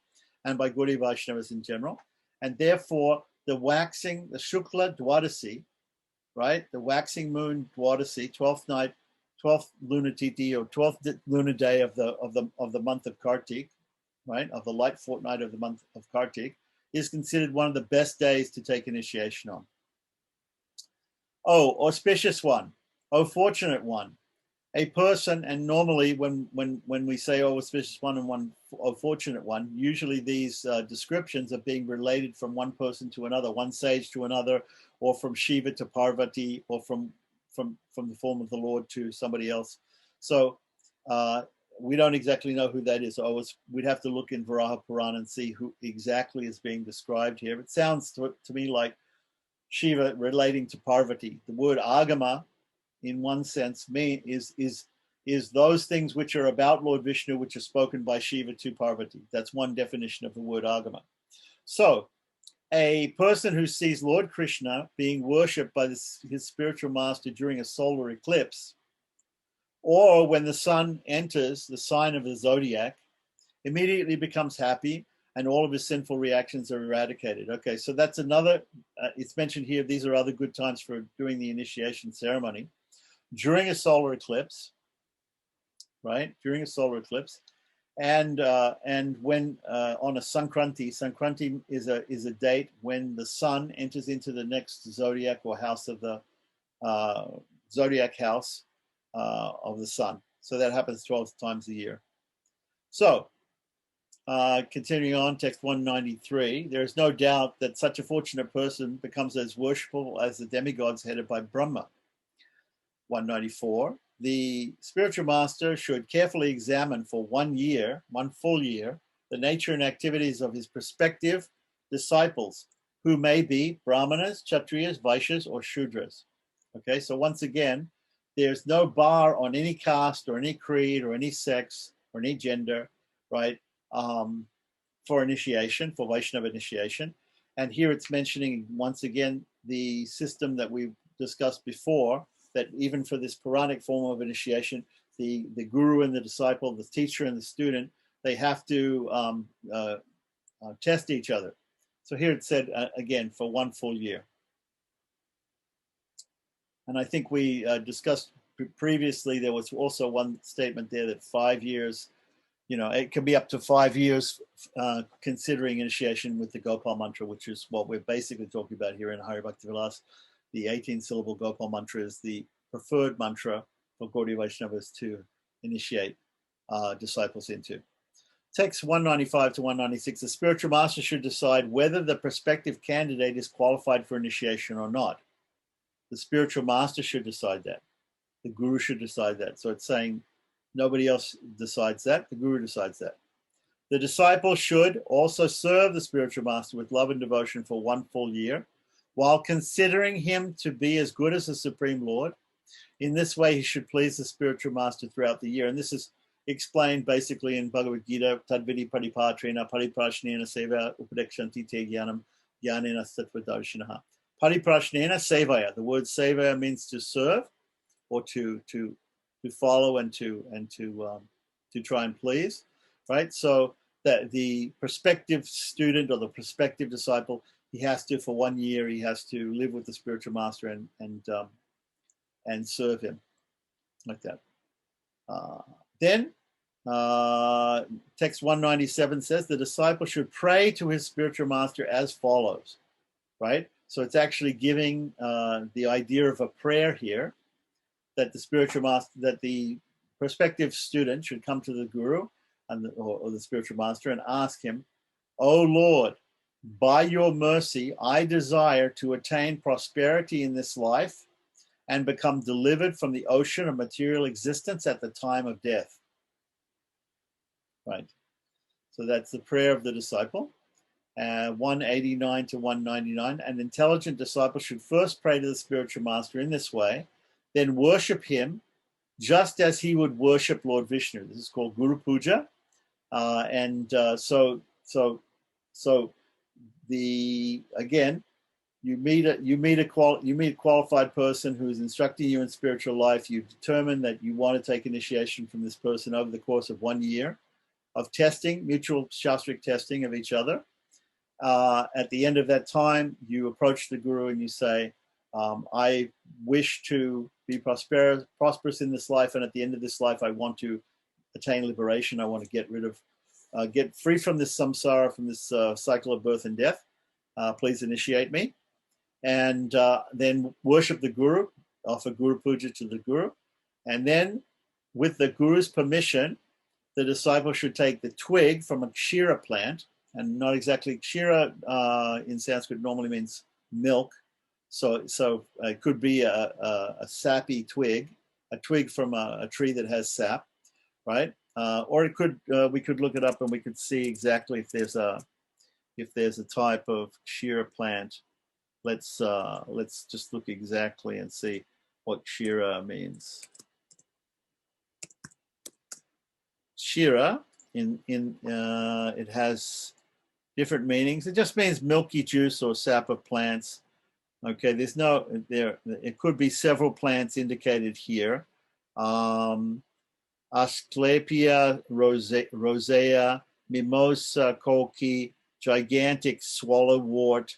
and by Gaudiya Vaishnavas in general. And therefore, the waxing, the Shukla Dwadasi, right? The waxing moon Dwadasi, 12th night, 12th lunar tithi or 12th lunar day of the month of Kartik, right? Of the light fortnight of the month of Kartik, is considered one of the best days to take initiation on. Oh, auspicious one. Oh, fortunate one. A person, and normally when we say, oh, auspicious one and one, oh, fortunate one, usually these descriptions are being related from one person to another, one sage to another, or from Shiva to Parvati, or from the form of the Lord to somebody else. So we don't exactly know who that is. We'd have to look in Varaha Purana and see who exactly is being described here. It sounds to me like Shiva relating to Parvati. The word agama, in one sense, is those things which are about Lord Vishnu, which are spoken by Shiva to Parvati. That's one definition of the word agama. So, a person who sees Lord Krishna being worshipped by his spiritual master during a solar eclipse, or when the sun enters the sign of the zodiac, immediately becomes happy and all of his sinful reactions are eradicated. Okay, so that's another, it's mentioned here, these are other good times for doing the initiation ceremony. During a solar eclipse, right? During a solar eclipse, and when on a Sankranti is a date when the sun enters into the next zodiac or house of the zodiac house of the sun. So that happens 12 times a year. So continuing on, text 193, there is no doubt that such a fortunate person becomes as worshipful as the demigods headed by Brahma. 194, the spiritual master should carefully examine for 1 year, 1 full year, the nature and activities of his prospective disciples, who may be Brahmanas, Kshatriyas, Vaishyas, or Shudras. Okay, so once again, there's no bar on any caste or any creed or any sex or any gender, right, for initiation, for Vaishnava initiation. And here it's mentioning once again the system that we've discussed before, that even for this Puranic form of initiation, the guru and the disciple, the teacher and the student, they have to test each other. So here it said, again, for 1 full year. And I think we discussed previously, there was also one statement there that 5 years, it can be up to 5 years considering initiation with the Gopal mantra, which is what we're basically talking about here in Hari Bhakti Vilas. The 18-syllable Gopal mantra is the preferred mantra for Gaudiya Vaishnavas to initiate disciples into. Text 195 to 196, the spiritual master should decide whether the prospective candidate is qualified for initiation or not. The spiritual master should decide that. The guru should decide that. So it's saying nobody else decides that. The guru decides that. The disciple should also serve the spiritual master with love and devotion for 1 full year, while considering him to be as good as the Supreme Lord. In this way, he should please the spiritual master throughout the year. And this is explained basically in Bhagavad Gita, Tadvidi Paripatrena Pariprashnena Seva Upadekshanti Te Jnanam Jnanena Sattvadarshinaha. Pariprashnena Sevaya. The word Sevaya means to serve or to follow and to try and please, right? So that the prospective student or the prospective disciple, he has to, for 1 year, he has to live with the spiritual master and serve him like that. Then text 197 says the disciple should pray to his spiritual master as follows, right? So it's actually giving the idea of a prayer here, that the spiritual master, that the prospective student should come to the guru or the spiritual master and ask him, "Oh Lord, by your mercy, I desire to attain prosperity in this life and become delivered from the ocean of material existence at the time of death." Right. So that's the prayer of the disciple. 189 to 199. An intelligent disciple should first pray to the spiritual master in this way, then worship him just as he would worship Lord Vishnu. This is called Guru Puja. So again, you meet a qualified person who is instructing you in spiritual life. You determine that you want to take initiation from this person over the course of 1 year of testing, mutual shastric testing of each other. At the end of that time, you approach the guru and you say, I wish to be prosperous in this life, and at the end of this life, I want to attain liberation. I want to get free from this samsara, from this cycle of birth and death. Please initiate me. And then worship the guru, offer guru puja to the guru. And then, with the guru's permission, the disciple should take the twig from a kshira plant, and not exactly kshira in Sanskrit normally means milk. So it could be a sappy twig, a twig from a tree that has sap, right? Or it could we could look it up and we could see exactly if there's a type of kshira plant. Let's just look exactly and see what kshira means. Kshira it has different meanings. It just means milky juice or sap of plants. Okay, it could be several plants indicated here. Asclepia rosea, mimosa colchi, gigantic swallowwort,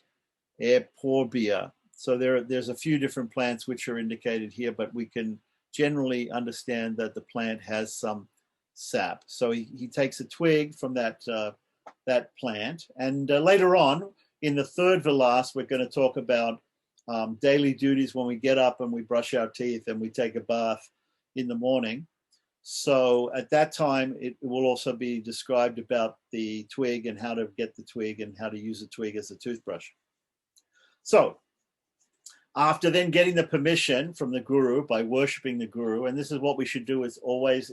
Euphorbia. So there's a few different plants which are indicated here, but we can generally understand that the plant has some sap. So he takes a twig from that plant, and later on in the third Vilasa, we're going to talk about daily duties when we get up and we brush our teeth and we take a bath in the morning. So at that time, it will also be described about the twig and how to get the twig and how to use the twig as a toothbrush. So after then getting the permission from the guru by worshiping the guru, and this is what we should do is always,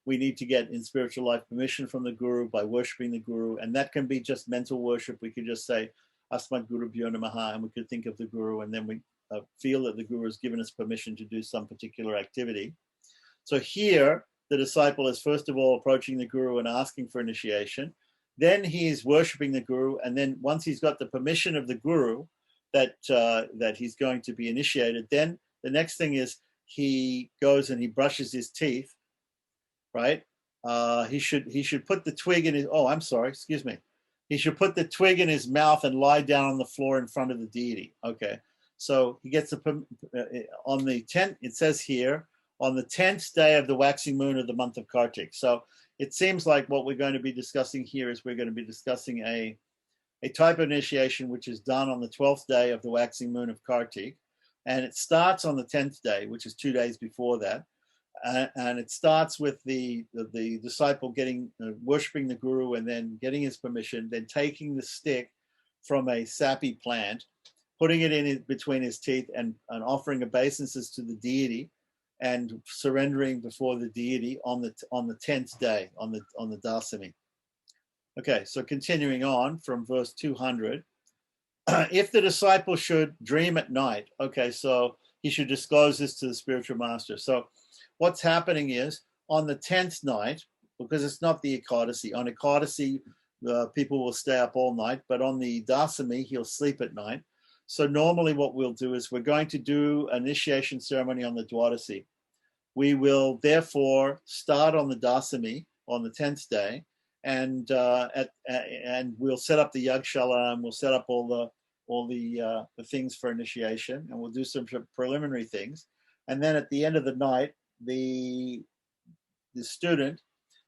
we need to get in spiritual life permission from the guru by worshiping the guru. And that can be just mental worship. We could just say, Asmat Guru Bhyo Namaha, and we could think of the guru, and then we feel that the guru has given us permission to do some particular activity. So here, the disciple is first of all approaching the guru and asking for initiation. Then he is worshiping the guru. And then once he's got the permission of the guru that he's going to be initiated, then the next thing is he goes and he brushes his teeth, right? He should put the twig in his, he should put the twig in his mouth and lie down on the floor in front of the deity. Okay, so he gets on the 10th, it says here, on the 10th day of the waxing moon of the month of Kartik. So it seems like what we're going to be discussing here is we're going to be discussing a type of initiation which is done on the 12th day of the waxing moon of Kartik. And it starts on the 10th day, which is 2 days before that. And it starts with the disciple worshipping the guru and then getting his permission, then taking the stick from a sappy plant, putting it in between his teeth and offering obeisances to the deity and surrendering before the deity on the 10th day, on the Dasami. Okay, so continuing on from verse 200. If the disciple should dream at night, okay, so he should disclose this to the spiritual master. So what's happening is on the 10th night, because it's not the Ekadasi, on Ekadasi, people will stay up all night, but on the Dasami, he'll sleep at night. So normally what we'll do is we're going to do an initiation ceremony on the Dwadasi. We will therefore start on the Dasami on the 10th day, and we'll set up the Yagshala, and we'll set up all the things for initiation, and we'll do some preliminary things. And then at the end of the night, the student,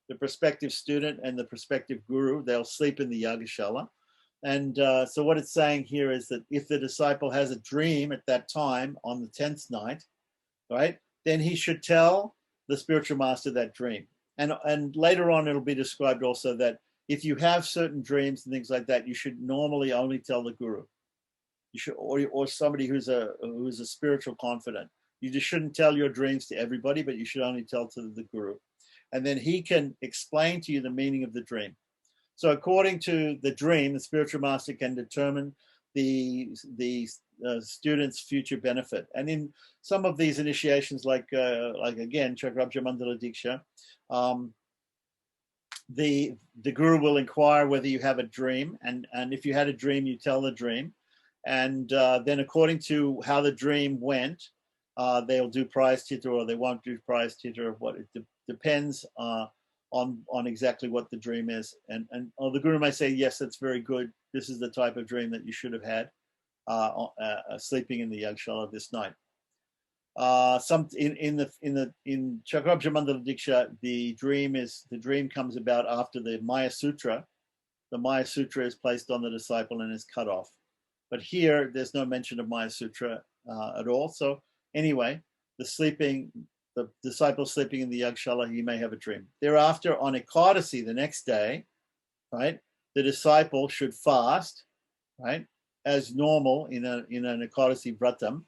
the prospective student and the prospective guru, they'll sleep in the Yagashala. And so what it's saying here is that if the disciple has a dream at that time on the 10th night, right, then he should tell the spiritual master that dream. And later on, it'll be described also that if you have certain dreams and things like that, you should normally only tell the guru. You should, or somebody who's a spiritual confidant. You just shouldn't tell your dreams to everybody, but you should only tell to the guru. And then he can explain to you the meaning of the dream. So according to the dream, the spiritual master can determine the student's future benefit. And in some of these initiations, like again, Chakrabja Mandala Diksha, the guru will inquire whether you have a dream, and if you had a dream, you tell the dream, and then according to how the dream went, they'll do prayaschitta or they won't do prayaschitta. What it depends on exactly what the dream is, and the guru may say, yes, that's very good. This is the type of dream that you should have had, sleeping in the Yagshala this night. Some in Chakrabja Mandala Diksha, the dream comes about after the Maya Sutra. The Maya Sutra is placed on the disciple and is cut off. But here, there's no mention of Maya Sutra at all. So anyway, the disciple sleeping in the Yagshala, he may have a dream. Thereafter, on Ekadasi, the next day, right, the disciple should fast, right, as normal in an Ekadasi Vratam.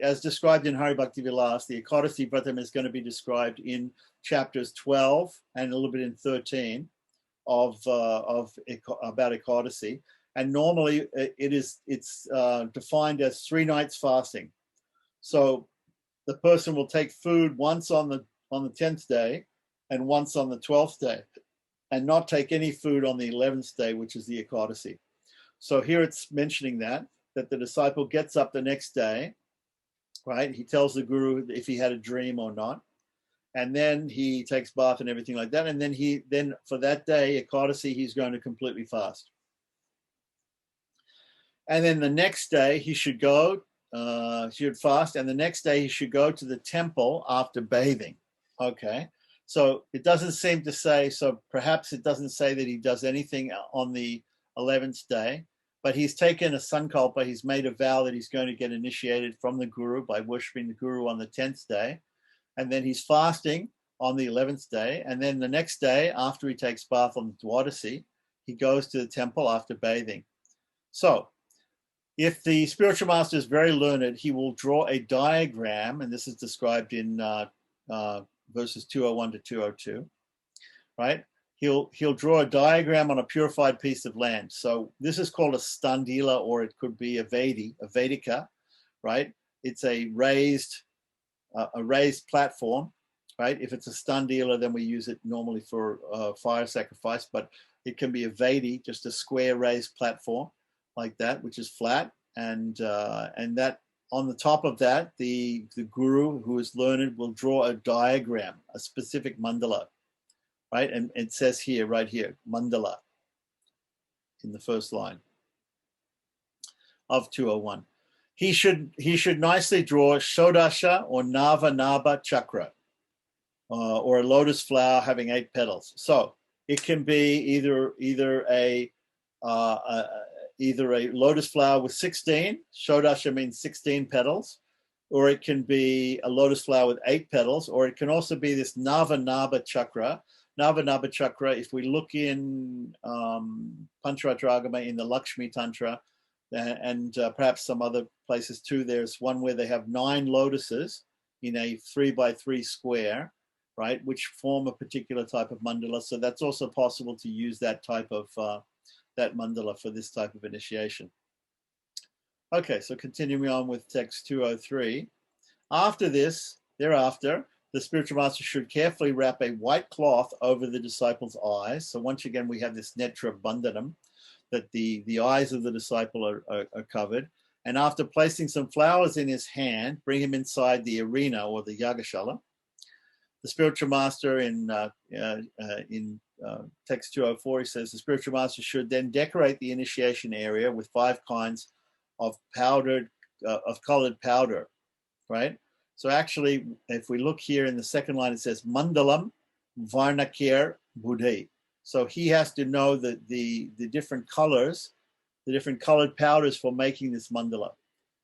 As described in Hari Bhakti Vilasa, the Ekadasi Vratam is going to be described in chapters 12 and a little bit in 13 of about Ekadasi. And normally it's defined as 3 nights fasting. So the person will take food once on the 10th day and once on the 12th day, and not take any food on the 11th day, which is the Ekadasi. So here it's mentioning that the disciple gets up the next day, right? He tells the guru if he had a dream or not, and then he takes bath and everything like that, and then for that day, Ekadasi, he's going to completely fast. And then the next day he should go, should fast, and the next day he should go to the temple after bathing. Okay, so it doesn't seem to say, so perhaps it doesn't say that he does anything on the 11th day, but he's taken a sankalpa, he's made a vow that he's going to get initiated from the guru by worshipping the guru on the 10th day, and then he's fasting on the 11th day, and then the next day, after he takes bath on the Dwadasi, he goes to the temple after bathing. So, if the spiritual master is very learned, he will draw a diagram, and this is described in verses 201 to 202, right? He'll draw a diagram on a purified piece of land. So this is called a standila, or it could be a vedika, right? It's a raised platform, right? If it's a standila, then we use it normally for fire sacrifice, but it can be a vedi, just a square raised platform like that, which is flat, and that on the top of that, the guru who is learned will draw a diagram, a specific mandala, right? And it says here, right here, mandala, in the first line of 201. He should nicely draw Shodasha or Nava chakra, or a lotus flower having 8 petals. So it can be either a lotus flower with 16, Shodasha means 16 petals, or it can be a lotus flower with 8 petals, or it can also be this Nava chakra. Nava chakra, if we look in Pancharatragama, in the Lakshmi Tantra, and perhaps some other places too, there's one where they have 9 lotuses in a 3x3 square, right, which form a particular type of mandala. So that's also possible to use that type of that mandala for this type of initiation. Okay, so continuing on with text 203. Thereafter, the spiritual master should carefully wrap a white cloth over the disciple's eyes. So once again, we have this netra bandhanam, that the eyes of the disciple are covered. And after placing some flowers in his hand, bring him inside the arena or the yagashala. The spiritual master in text 204, he says the spiritual master should then decorate the initiation area with 5 kinds of colored powder, right? So actually, if we look here in the second line, it says mandalam varnakir buddhi. So he has to know the different colors, the different colored powders for making this mandala.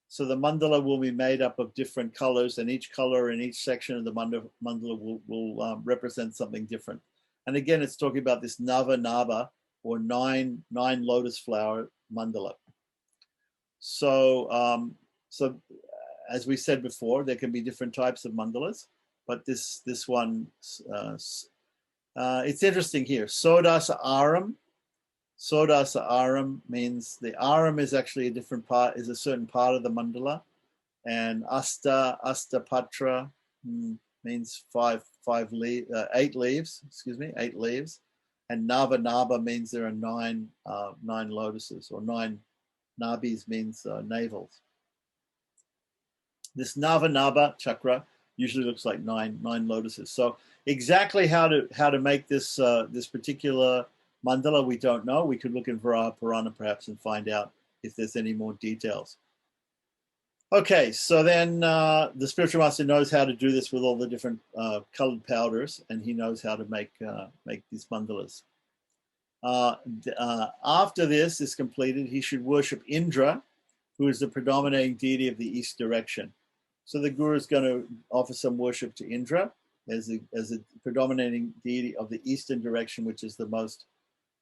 So the mandala will be made up of different colors, and each color in each section of the mandala will represent something different. And again, it's talking about this nava, or nine lotus flower mandala. So, as we said before, there can be different types of mandalas, but this one, it's interesting here. Sodasa aram. Sodasa aram means the aram is actually a certain part of the mandala, and asta patra means 8 leaves. Excuse me, 8 leaves. And Nava Naba means there are 9 lotuses, or 9 nabis means navels. This Nava Naba chakra usually looks like 9 lotuses. So exactly how to make this this particular mandala, we don't know. We could look in Varaha Purana perhaps and find out if there's any more details. Okay, so then the spiritual master knows how to do this with all the different colored powders, and he knows how to make these mandalas. After this is completed, he should worship Indra, who is the predominating deity of the east direction. So the guru is going to offer some worship to Indra as a predominating deity of the eastern direction, which is the most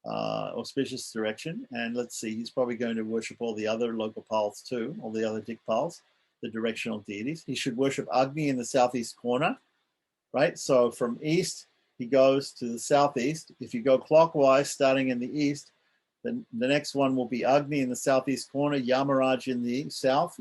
auspicious direction. And let's see, he's probably going to worship all the other Lokapals too, all the other Dikpals, the directional deities. He should worship Agni in the southeast corner, right? So from east, he goes to the southeast. If you go clockwise, starting in the east, then the next one will be Agni in the southeast corner, Yamaraj in the south,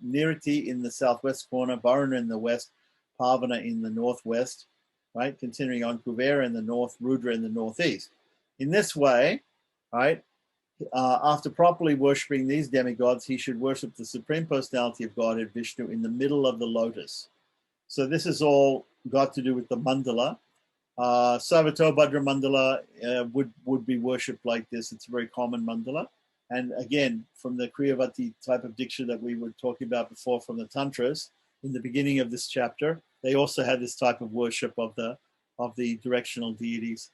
Niriti in the southwest corner, Varuna in the west, Pavana in the northwest, right? Continuing on, Kuvera in the north, Rudra in the northeast. In this way, right, after properly worshipping these demigods, he should worship the Supreme Personality of Godhead, Vishnu, in the middle of the lotus. So this is all got to do with the mandala. Savato Bhadra mandala would be worshipped like this. It's a very common mandala. And again, from the Kriyavati type of diksha that we were talking about before from the Tantras, in the beginning of this chapter, they also had this type of worship of the directional deities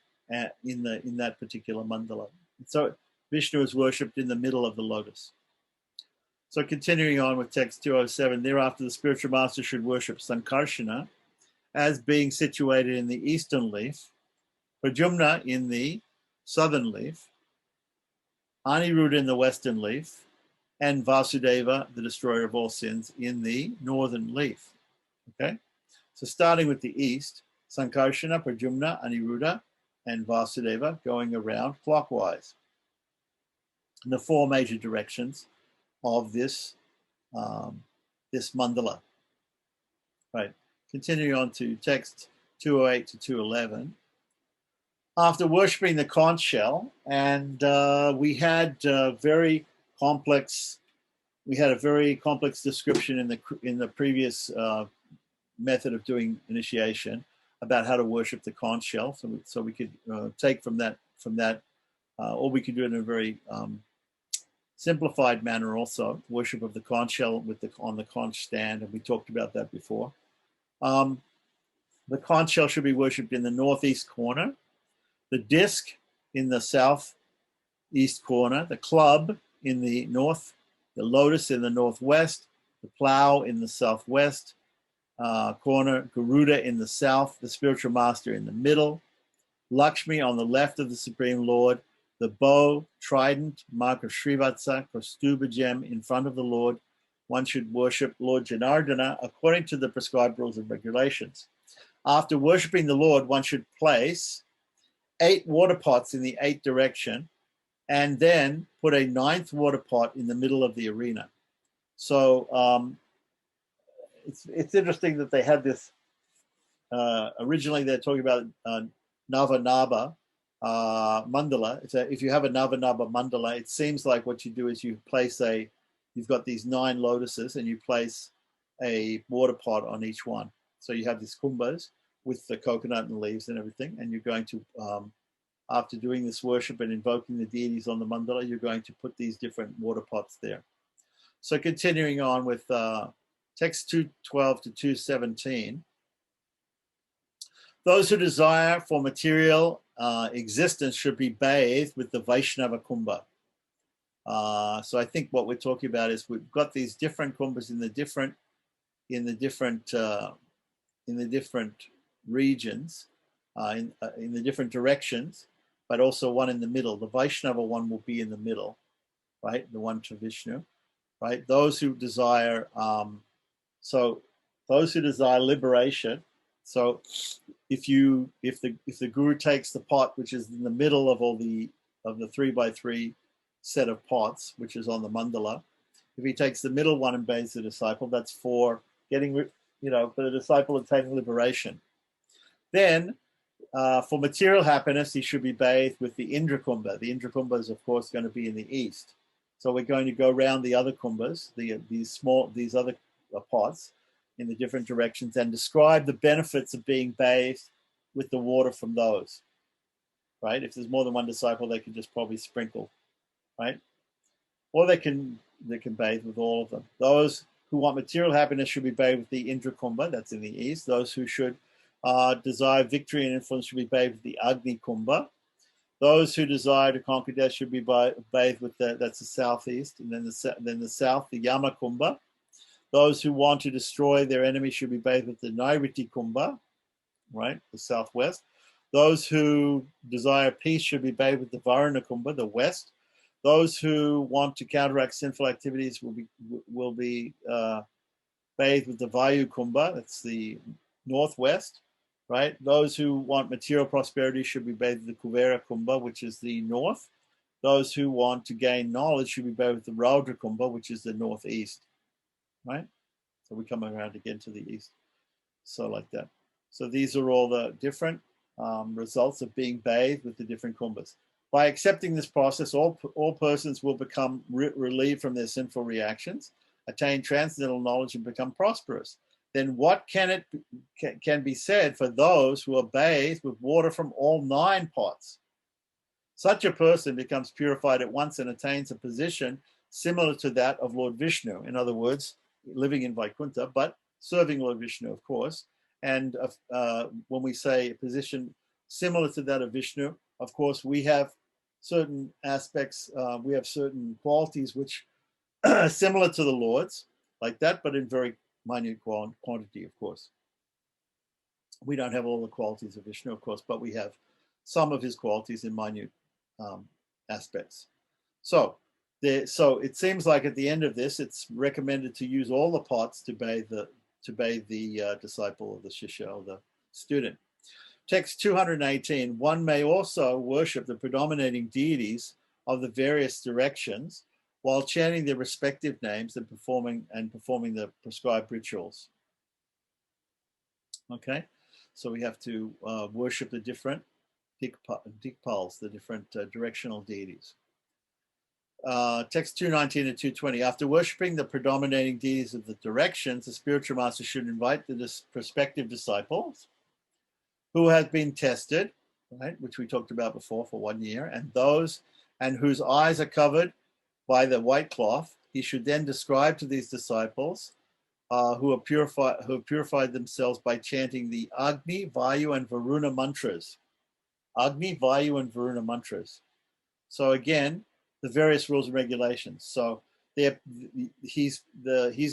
in that particular mandala. So Vishnu is worshipped in the middle of the lotus. So continuing on with text 207, thereafter the spiritual master should worship Sankarshana as being situated in the eastern leaf, Prajumna in the southern leaf, Aniruddha in the western leaf, and Vasudeva, the destroyer of all sins, in the northern leaf. Okay? So starting with the east, Sankarshana, Prajumna, Aniruddha, and Vasudeva going around clockwise in the 4 major directions of this mandala. Right. Continuing on to text 208 to 211. After worshipping the conch shell, and we had a very complex description in the previous method of doing initiation about how to worship the conch shell. So we could take from that, or we could do it in a very simplified manner also, worship of the conch shell on the conch stand, and we talked about that before. The conch shell should be worshipped in the northeast corner, the disc in the southeast corner, the club in the north, the lotus in the northwest, the plow in the southwest corner, Garuda in the south, the spiritual master in the middle, Lakshmi on the left of the Supreme Lord, the bow, trident, mark of Srivatsa, Kaustuba gem in front of the Lord. One should worship Lord Janardana according to the prescribed rules and regulations. After worshipping the Lord, one should place 8 water pots in the 8th direction and then put a 9th water pot in the middle of the arena. So it's interesting that they had this. Originally, they're talking about Nava Naba mandala. If you have a Nava Naba mandala, it seems like what you do is you place you've got these 9 lotuses and you place a water pot on each one. So you have these kumbhas with the coconut and leaves and everything, and you're going to, after doing this worship and invoking the deities on the mandala, you're going to put these different water pots there. So continuing on with text 212 to 217, those who desire for material existence should be bathed with the Vaishnava kumbha. So I think what we're talking about is we've got these different kumbhas in the different regions, in the different directions, but also one in the middle. The Vaishnava one will be in the middle, right? The one to Vishnu, right? Those who desire, those who desire liberation. So if the guru takes the pot which is in the middle of the 3x3 set of pots, which is on the mandala, if he takes the middle one and bathes the disciple, that's for getting for the disciple attaining liberation. Then, for material happiness, he should be bathed with the Indra Kumbha. The Indra Kumbha is, of course, going to be in the east. So we're going to go around the other kumbhas, these other pots, in the different directions, and describe the benefits of being bathed with the water from those. Right? If there's more than one disciple, they can just probably sprinkle, right? Or they can bathe with all of them. Those who want material happiness should be bathed with the Indra Kumbha, that's in the east. Those who should desire victory and influence should be bathed with the Agni Kumbha. Those who desire to conquer death should be bathed with that's the southeast, and then the south, the Yama Kumbha. Those who want to destroy their enemy should be bathed with the Nairiti Kumbha, right, the southwest. Those who desire peace should be bathed with the Varuna Kumbha, the west. Those who want to counteract sinful activities will be bathed with the Vayu Kumbha, that's the northwest. Right? Those who want material prosperity should be bathed with the Kuvera Kumbha, which is the north. Those who want to gain knowledge should be bathed with the Raudra Kumbha, which is the northeast. Right? So we come around again to the east. So like that. So these are all the different results of being bathed with the different kumbhas. By accepting this process, all persons will become relieved from their sinful reactions, attain transcendental knowledge, and become prosperous. Then what can be said for those who are bathed with water from all 9 pots? Such a person becomes purified at once and attains a position similar to that of Lord Vishnu. In other words, living in Vaikuntha, but serving Lord Vishnu, of course. And when we say a position similar to that of Vishnu, of course, we have certain aspects, we have certain qualities which are similar to the Lord's, like that, but in very minute quantity, of course. We don't have all the qualities of Vishnu, of course, but we have some of his qualities in minute aspects. So it seems like at the end of this, it's recommended to use all the pots to bathe the disciple or the shishya or the student. Text 218, one may also worship the predominating deities of the various directions while chanting their respective names and performing the prescribed rituals. Okay, so we have to worship the different dikpals, the different directional deities. Text 219 and 220. After worshipping the predominating deities of the directions, the spiritual master should invite the prospective disciples who have been tested, right, which we talked about before, for 1 year, and those whose eyes are covered by the white cloth. He should then describe to these disciples who have purified themselves by chanting the Agni, Vayu, and Varuna mantras. Agni, Vayu, and Varuna mantras. So again, the various rules and regulations. So he's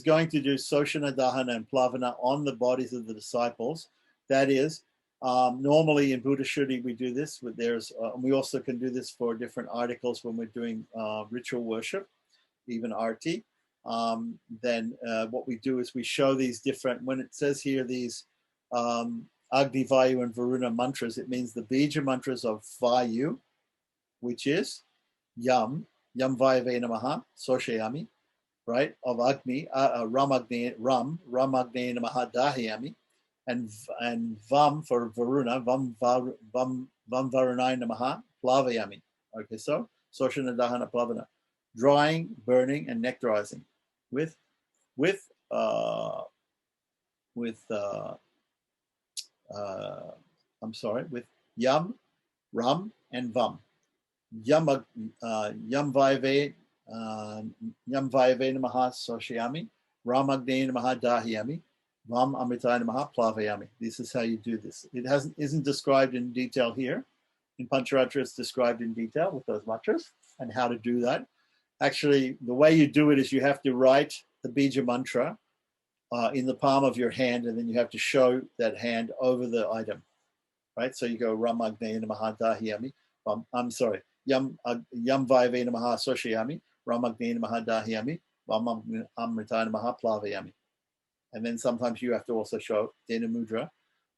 going to do Soshana, Dahana, and Plavana on the bodies of the disciples. That is, normally in Buddha Shuddhi we do this. We also can do this for different articles when we're doing ritual worship, even arti. Then what we do is we show these different, when it says here these Agni, Vayu, and Varuna mantras, it means the Bija mantras of Vayu, which is Yam Vayave Namaha, Soshayami, right? Of Agni, Ram Agni Namaha Dahiyami, and Vam for Varuna, Vam Varunai Namaha Plavayami. Okay, so Soshana Dahana Plavana, drying, burning, and nectarizing with Yam, Ram, and Vam. Yam Vayave Namaha Soshayami, Ram Agni Namaha Dahiyami, Vam Amritaya Namaha Plavayami. This is how you do this. It isn't described in detail here. In Pancharatra, it's described in detail with those mantras and how to do that. Actually, the way you do it is you have to write the Bija mantra in the palm of your hand, and then you have to show that hand over the item, right? So you go Ram Agni Namaha Dahiyami. I'm sorry. Yam Vayave Namaha Soshayami, Ram Agni Namaha Dahiyami, Vam Amritaya Namaha Plavayami. And then sometimes you have to also show Dena Mudra,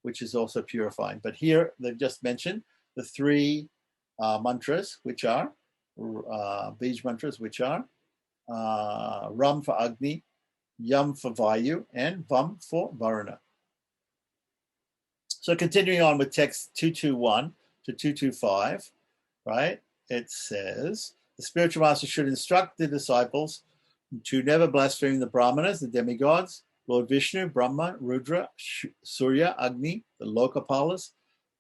which is also purifying. But here they've just mentioned the 3 mantras, which are Bij mantras, which are Ram for Agni, Yam for Vayu, and Vam for Varuna. So continuing on with text 221 to 225, right? It says, the spiritual master should instruct the disciples to never blaspheme the Brahmanas, the demigods, Lord Vishnu, Brahma, Rudra, Surya, Agni, the Lokapalas,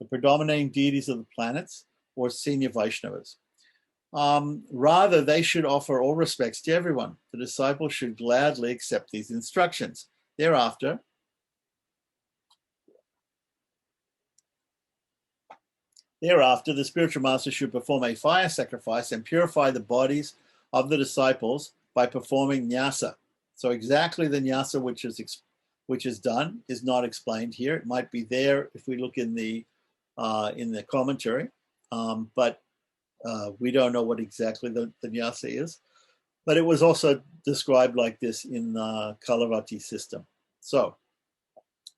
the predominating deities of the planets, or senior Vaishnavas. Rather, they should offer all respects to everyone. The disciples should gladly accept these instructions. Thereafter, the spiritual master should perform a fire sacrifice and purify the bodies of the disciples by performing nyasa. So exactly the nyasa which is done is not explained here. It might be there if we look in the commentary, but we don't know what exactly the nyasa is. But it was also described like this in the Kalavati system. So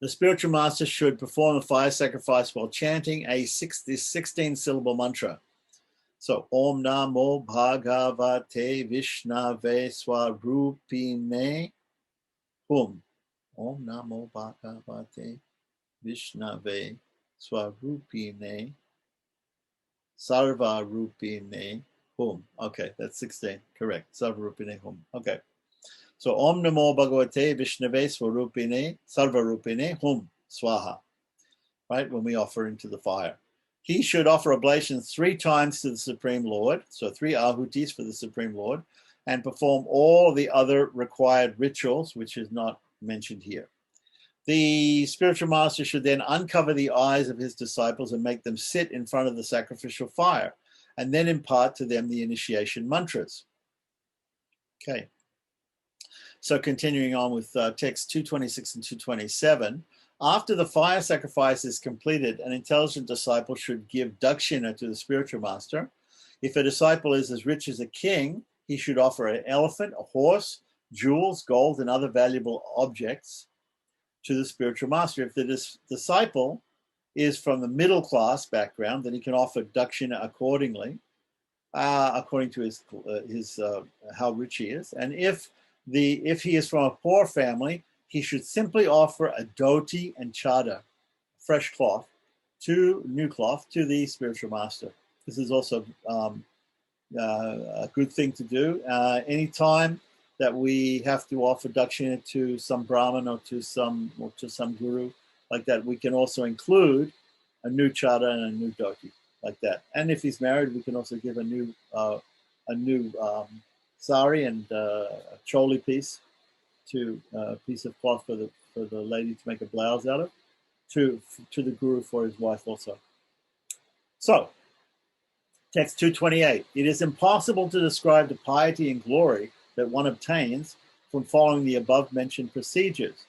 the spiritual master should perform a fire sacrifice while chanting this 16-syllable mantra. So, Om Namo Bhagavate Vishnave Swarupine Hum. Om Namo Bhagavate Vishnave Swarupine Sarvarupine Hum. Okay, that's 16. Correct. Sarvarupine Hum. Okay. So Om Namo Bhagavate Vishnave Swarupine Sarvarupine Hum Swaha. Right, when we offer into the fire. He should offer oblations 3 times to the Supreme Lord, so 3 ahutis for the Supreme Lord, and perform all the other required rituals, which is not mentioned here. The spiritual master should then uncover the eyes of his disciples and make them sit in front of the sacrificial fire, and then impart to them the initiation mantras. Okay. So continuing on with text 226 and 227, after the fire sacrifice is completed, an intelligent disciple should give dakshina to the spiritual master. If a disciple is as rich as a king, he should offer an elephant, a horse, jewels, gold, and other valuable objects to the spiritual master. If the disciple is from the middle class background, then he can offer dakshina accordingly, according to his how rich he is. And if he is from a poor family, he should simply offer a dhoti and chadar, fresh cloth, new cloth, to the spiritual master. This is also a good thing to do. Anytime that we have to offer dakshina to some brahmin or to some guru like that, we can also include a new chadar and a new dhoti like that. And if he's married, we can also give a new sari and a choli piece, a piece of cloth for the lady to make a blouse out of, to the guru for his wife also. So, text 228. It is impossible to describe the piety and glory that one obtains from following the above mentioned procedures.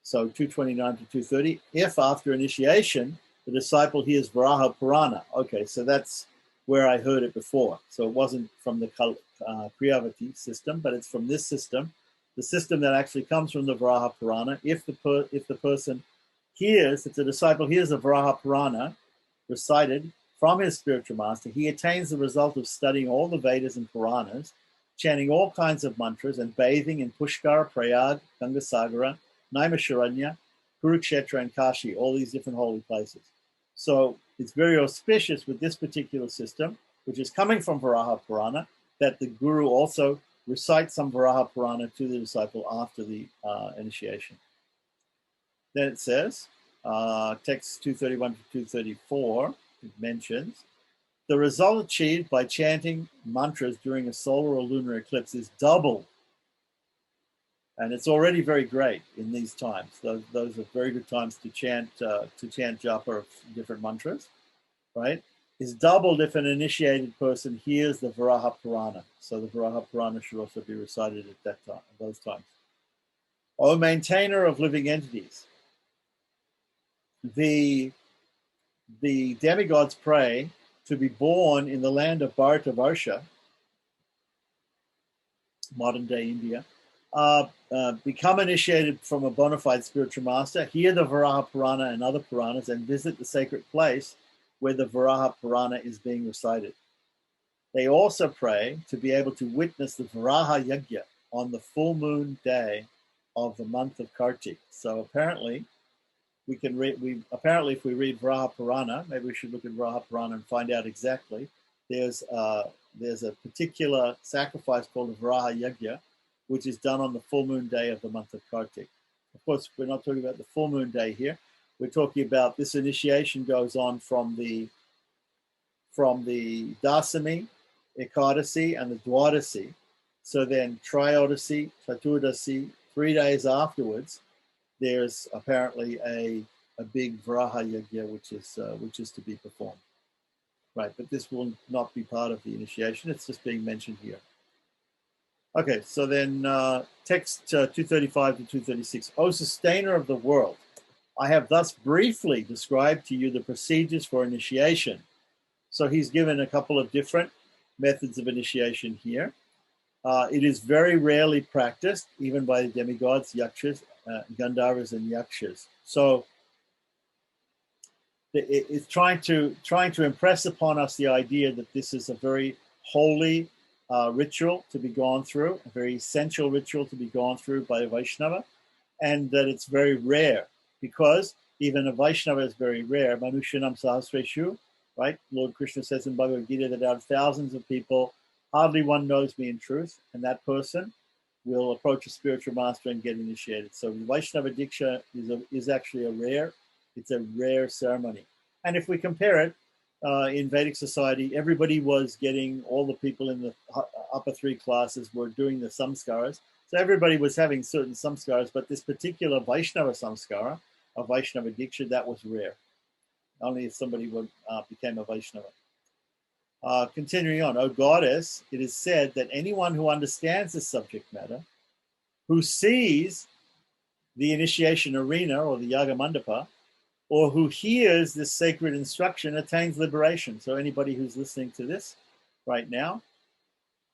So 229 to 230. If after initiation the disciple hears Varaha Purana. Okay, so that's where I heard it before. So it wasn't from the Kriyavati system, but it's from this system, the system that actually comes from the Varaha Purana. If the person hears, if the disciple hears the Varaha Purana recited from his spiritual master, he attains the result of studying all the Vedas and Puranas, chanting all kinds of mantras, and bathing in Pushkara, Prayag, Gangasagara, Naimisharanya, Kurukshetra, and Kashi, all these different holy places. So it's very auspicious with this particular system, which is coming from Varaha Purana, that the guru also recites some Varaha Purana to the disciple after the initiation. Then it says, text 231 to 234, it mentions, the result achieved by chanting mantras during a solar or lunar eclipse is doubled. And it's already very great in these times. Those are very good times to chant japa of different mantras, right? Is doubled if an initiated person hears the Varaha Purana. So the Varaha Purana should also be recited at that time, at those times. O maintainer of living entities, the demigods pray to be born in the land of Bharatavarsha, modern day India, become initiated from a bona fide spiritual master, hear the Varaha Purana and other Puranas, and visit the sacred place where the Varaha Purana is being recited. They also pray to be able to witness the Varaha Yajna on the full moon day of the month of Kartik. So apparently, we can read. Apparently, if we read Vraha Purana, maybe we should look at Vraha Purana and find out exactly. There's a particular sacrifice called the Vraha Yagya, which is done on the full moon day of the month of Kartik. Of course, we're not talking about the full moon day here. We're talking about this initiation goes on from the Dasami, Ekadasi, and the Dwadasi. So then Trayodasi, Chaturdasi, 3 days afterwards, there's apparently a big Vraha Yagya which is to be performed. Right, but this will not be part of the initiation. It's just being mentioned here. Okay, so then text 235 to 236. O sustainer of the world, I have thus briefly described to you the procedures for initiation. So he's given a couple of different methods of initiation here. It is very rarely practiced, even by the demigods, yakshas, Gandharvas, and yakshas. So it's trying to impress upon us the idea that this is a very holy ritual to be gone through, a very essential ritual to be gone through by a Vaishnava, and that it's very rare, because even a Vaishnava is very rare. Manushanam Sahasreshu, right? Lord Krishna says in Bhagavad Gita that out of thousands of people, hardly one knows me in truth, and that person will approach a spiritual master and get initiated. So the Vaishnava Diksha is actually it's a rare ceremony. And if we compare it, in Vedic society, everybody was getting, all the people in the upper 3 classes were doing the samskaras. So everybody was having certain samskaras, but this particular Vaishnava samskara, a Vaishnava Diksha, that was rare. Only if somebody became a Vaishnava. Continuing on, O goddess, it is said that anyone who understands this subject matter, who sees the initiation arena or the Yaga Mandapa, or who hears this sacred instruction, attains liberation. So anybody who's listening to this right now,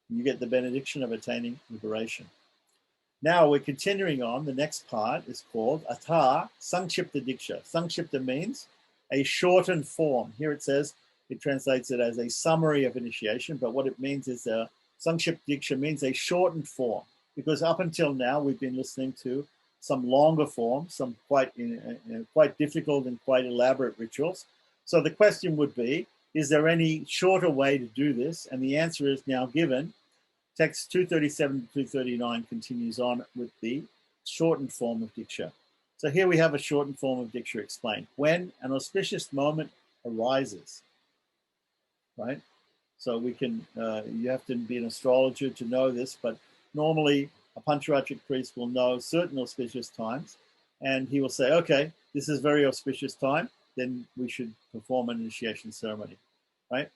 you get the benediction of attaining liberation. Now we're continuing on. The next part is called Atha Sankshipta Diksha. Sankshipta means a shortened form. Here it says, it translates it as a summary of initiation, but what it means is Sankshipta Diksha means a shortened form, because up until now we've been listening to some longer forms, some quite difficult and quite elaborate rituals. So the question would be, is there any shorter way to do this? And the answer is now given. Text 237 to 239 continues on with the shortened form of Diksha. So here we have a shortened form of Diksha explained. When an auspicious moment arises, right? So we can, you have to be an astrologer to know this, but normally a Pancharatric priest will know certain auspicious times, and he will say, okay, this is very auspicious time, then we should perform an initiation ceremony, right?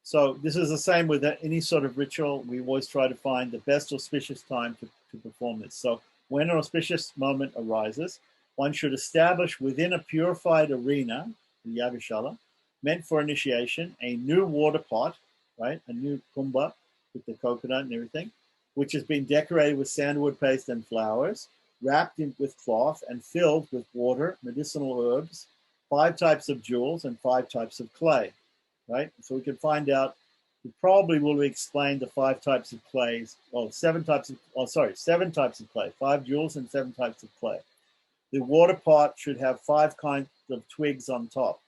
So this is the same with any sort of ritual. We always try to find the best auspicious time to perform this. So when an auspicious moment arises, one should establish within a purified arena, the Yagashala, meant for initiation, a new water pot, right? A new kumbha with the coconut and everything, which has been decorated with sandalwood paste and flowers, wrapped with cloth and filled with water, medicinal herbs, 5 types of jewels, and 5 types of clay, right? So we can find out, we probably will explain the 5 types of clays, or 7 types of clay, 5 jewels and 7 types of clay. The water pot should have 5 kinds of twigs on top.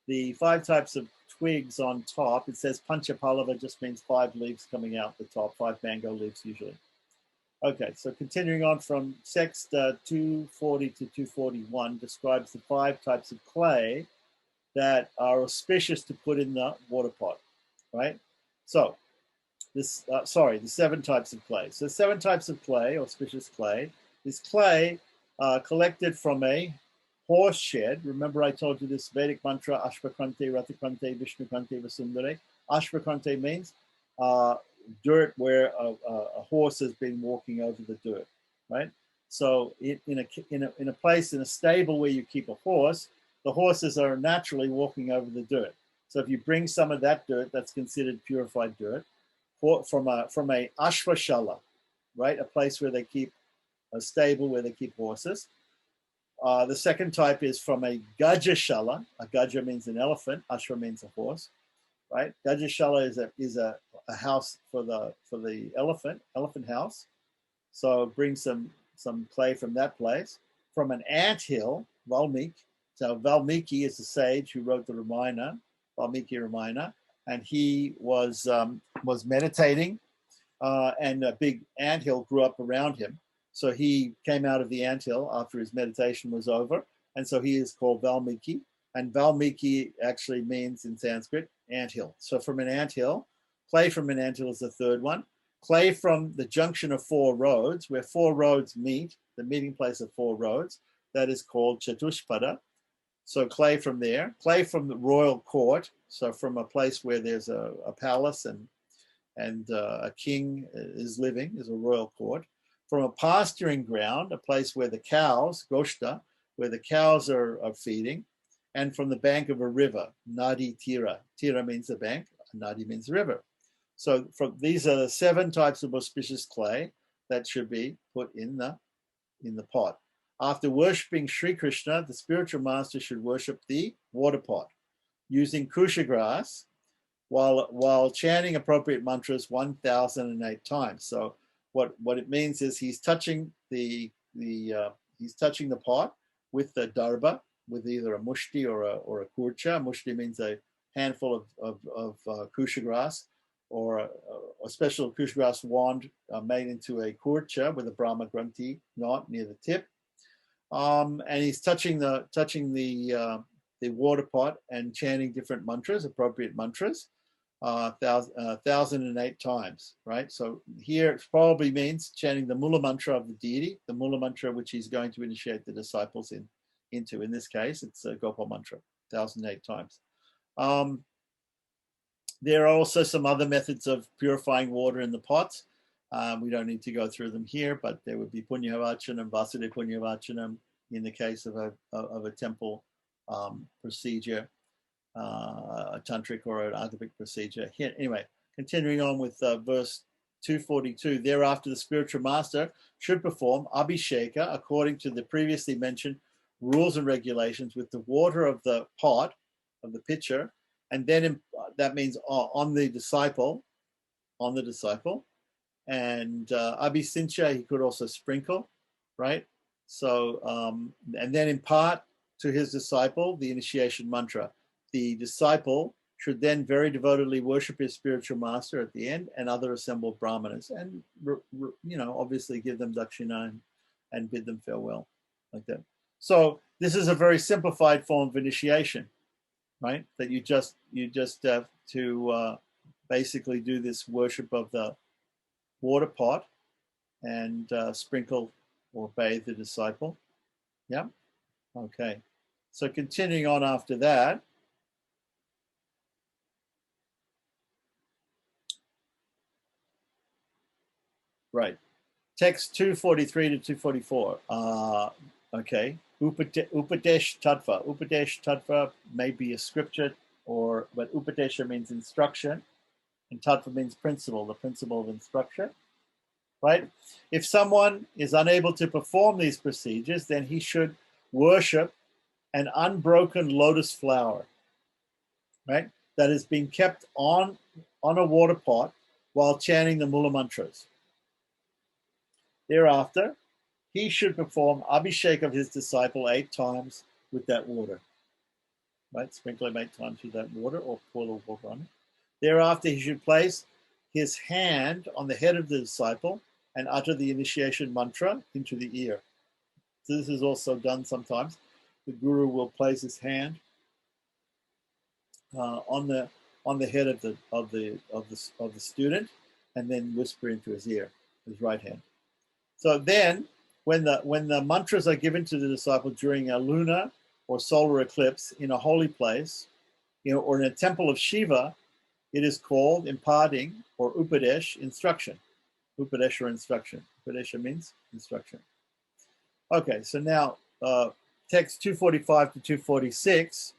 The 5 types of twigs on top, it says Panchapallava, just means 5 leaves coming out the top, 5 mango leaves usually. Okay, so continuing on from text 240 to 241 describes the 5 types of clay that are auspicious to put in the water pot, right? So the 7 types of clay. So 7 types of clay, auspicious clay, is clay collected from a horse shed. Remember I told you this Vedic mantra, Ashvakrante, Ratakrante, Vishnukrante, Vasundare. Ashvakrante means dirt where a horse has been walking over the dirt, right? So in a place, in a stable where you keep a horse, the horses are naturally walking over the dirt. So if you bring some of that dirt, that's considered purified dirt, from a ashvashala, right? A place where they keep, a stable where they keep horses. The second type is from a gajashala. A gaja means an elephant. Ashva means a horse, right? Gajashala is a house for the elephant house. So bring some some clay from that place. From an anthill, Valmiki. So Valmiki is the sage who wrote the Ramayana, Valmiki Ramayana, and he was meditating, and a big anthill grew up around him. So he came out of the anthill after his meditation was over, and so he is called Valmiki. And Valmiki actually means in Sanskrit anthill. So from an anthill, clay from an anthill is the third one. Clay from the junction of four roads, where four roads meet, the meeting place of four roads, that is called Chatushpada. So clay from there. Clay from the royal court, so from a place where there's a palace and a king is living, is a royal court. From a pasturing ground, a place where the cows, Goshta, where the cows are feeding, and from the bank of a river, Nadi Tira. Tira means the bank, Nadi means river. So these are the 7 types of auspicious clay that should be put in the pot. After worshipping Sri Krishna, the spiritual master should worship the water pot using kusha grass while chanting appropriate mantras 1,008 times. So what it means is he's touching the pot with the darba, with either a mushti or a kurcha. Mushti means a handful of kusha grass, or a special kusha grass wand made into a kurcha with a Brahma Granthi knot near the tip. And he's touching the water pot and chanting different mantras, appropriate mantras, 1,008 times, right? So here it probably means chanting the Mula mantra of the deity, the Mula mantra which he's going to initiate the disciples into. In this case, it's a Gopal mantra, 1,008 times. There are also some other methods of purifying water in the pots. We don't need to go through them here, but there would be Punyavachanam, Vasudeva Punyavachanam in the case of a temple procedure, a tantric or an agamic procedure. Here, anyway, continuing on with verse 242. Thereafter, the spiritual master should perform abhisheka according to the previously mentioned rules and regulations with the water of the pot, of the pitcher, and then that means on the disciple, and abhisincha he could also sprinkle, right? So and then impart to his disciple the initiation mantra. The disciple should then very devotedly worship his spiritual master at the end and other assembled brahmanas, and obviously give them dakshina and bid them farewell, like that. So this is a very simplified form of initiation, right? That you just have to basically do this worship of the water pot and sprinkle or bathe the disciple. Yeah. Okay. So continuing on after that. Right. Text 243 to 244. Okay. Upadesh Tattva. Upadesh Tattva may be a scripture, but Upadesha means instruction, and Tattva means principle, the principle of instruction. Right? If someone is unable to perform these procedures, then he should worship an unbroken lotus flower, right? That has been kept on a water pot while chanting the Mula mantras. Thereafter, he should perform abhishek of his disciple 8 times with that water, right? Sprinkle him 8 times with that water or pour the water on it. Thereafter, he should place his hand on the head of the disciple and utter the initiation mantra into the ear. So this is also done sometimes. The guru will place his hand on the head of the student, and then whisper into his ear, his right hand. So then, when the mantras are given to the disciple during a lunar or solar eclipse in a holy place, or in a temple of Shiva, it is called imparting or upadesh, instruction. Upadesh or instruction. Upadesha means instruction. Okay, so now text 245 to 246.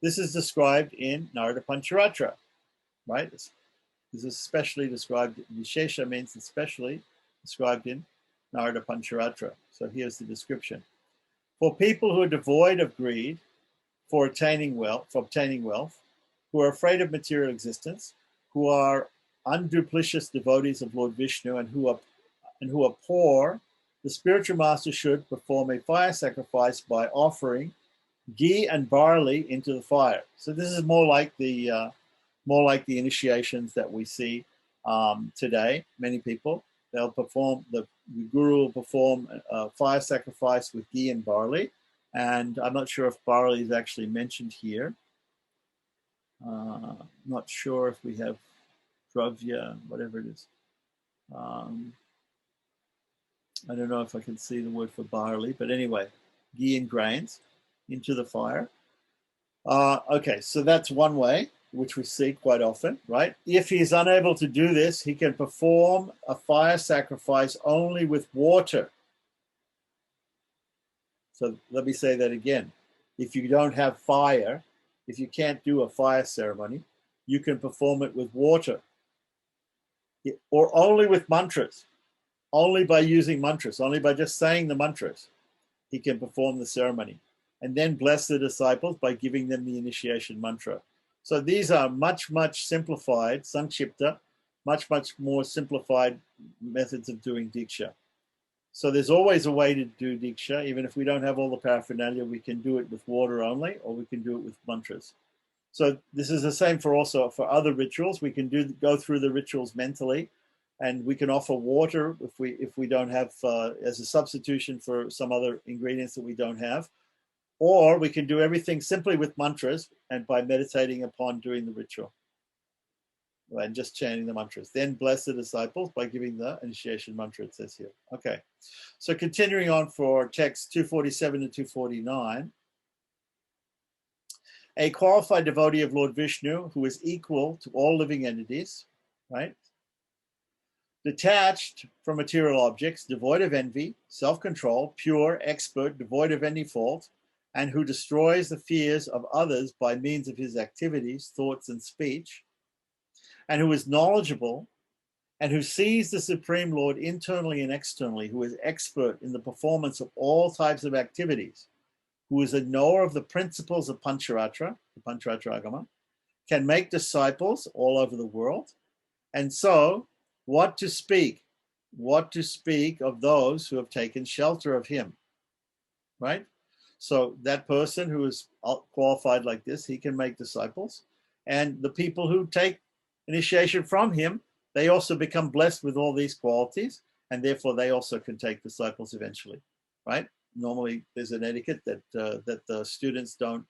This is described in Narada Pancharatra, right? This is especially described. Vishesha means especially described in Narada Pancharatra. So here's the description. For people who are devoid of greed, for obtaining wealth, who are afraid of material existence, who are unduplicitous devotees of Lord Vishnu, and who are poor, the spiritual master should perform a fire sacrifice by offering ghee and barley into the fire. So this is more like the initiations that we see today. Many people, they'll perform, the guru will perform a fire sacrifice with ghee and barley. And I'm not sure if barley is actually mentioned here. Not sure if we have dravya, whatever it is. I don't know if I can see the word for barley, but anyway, ghee and grains into the fire. Okay, so that's one way, which we see quite often, right? If he's unable to do this, he can perform a fire sacrifice only with water. So let me say that again. If you don't have fire, if you can't do a fire ceremony, you can perform it with water, or only with mantras, only by using mantras, only by just saying the mantras, he can perform the ceremony. And then bless the disciples by giving them the initiation mantra. So these are much, much simplified, sankshipta, much, much more simplified methods of doing diksha. So there's always a way to do diksha. Even if we don't have all the paraphernalia, we can do it with water only, or we can do it with mantras. So this is the same for also for other rituals. We can go through the rituals mentally, and we can offer water if we don't have as a substitution for some other ingredients that we don't have. Or we can do everything simply with mantras and by meditating upon doing the ritual and just chanting the mantras. Then bless the disciples by giving the initiation mantra, it says here. Okay, so continuing on for text 247 to 249. A qualified devotee of Lord Vishnu who is equal to all living entities, right? Detached from material objects, devoid of envy, self-control, pure, expert, devoid of any fault, and who destroys the fears of others by means of his activities, thoughts, and speech, and who is knowledgeable, and who sees the Supreme Lord internally and externally, who is expert in the performance of all types of activities, who is a knower of the principles of Pancharatra, the Pancharatra Agama, can make disciples all over the world. And so, what to speak of those who have taken shelter of him, right? So that person who is qualified like this, he can make disciples. And the people who take initiation from him, they also become blessed with all these qualities, and therefore they also can take disciples eventually, right? Normally there's an etiquette that the students don't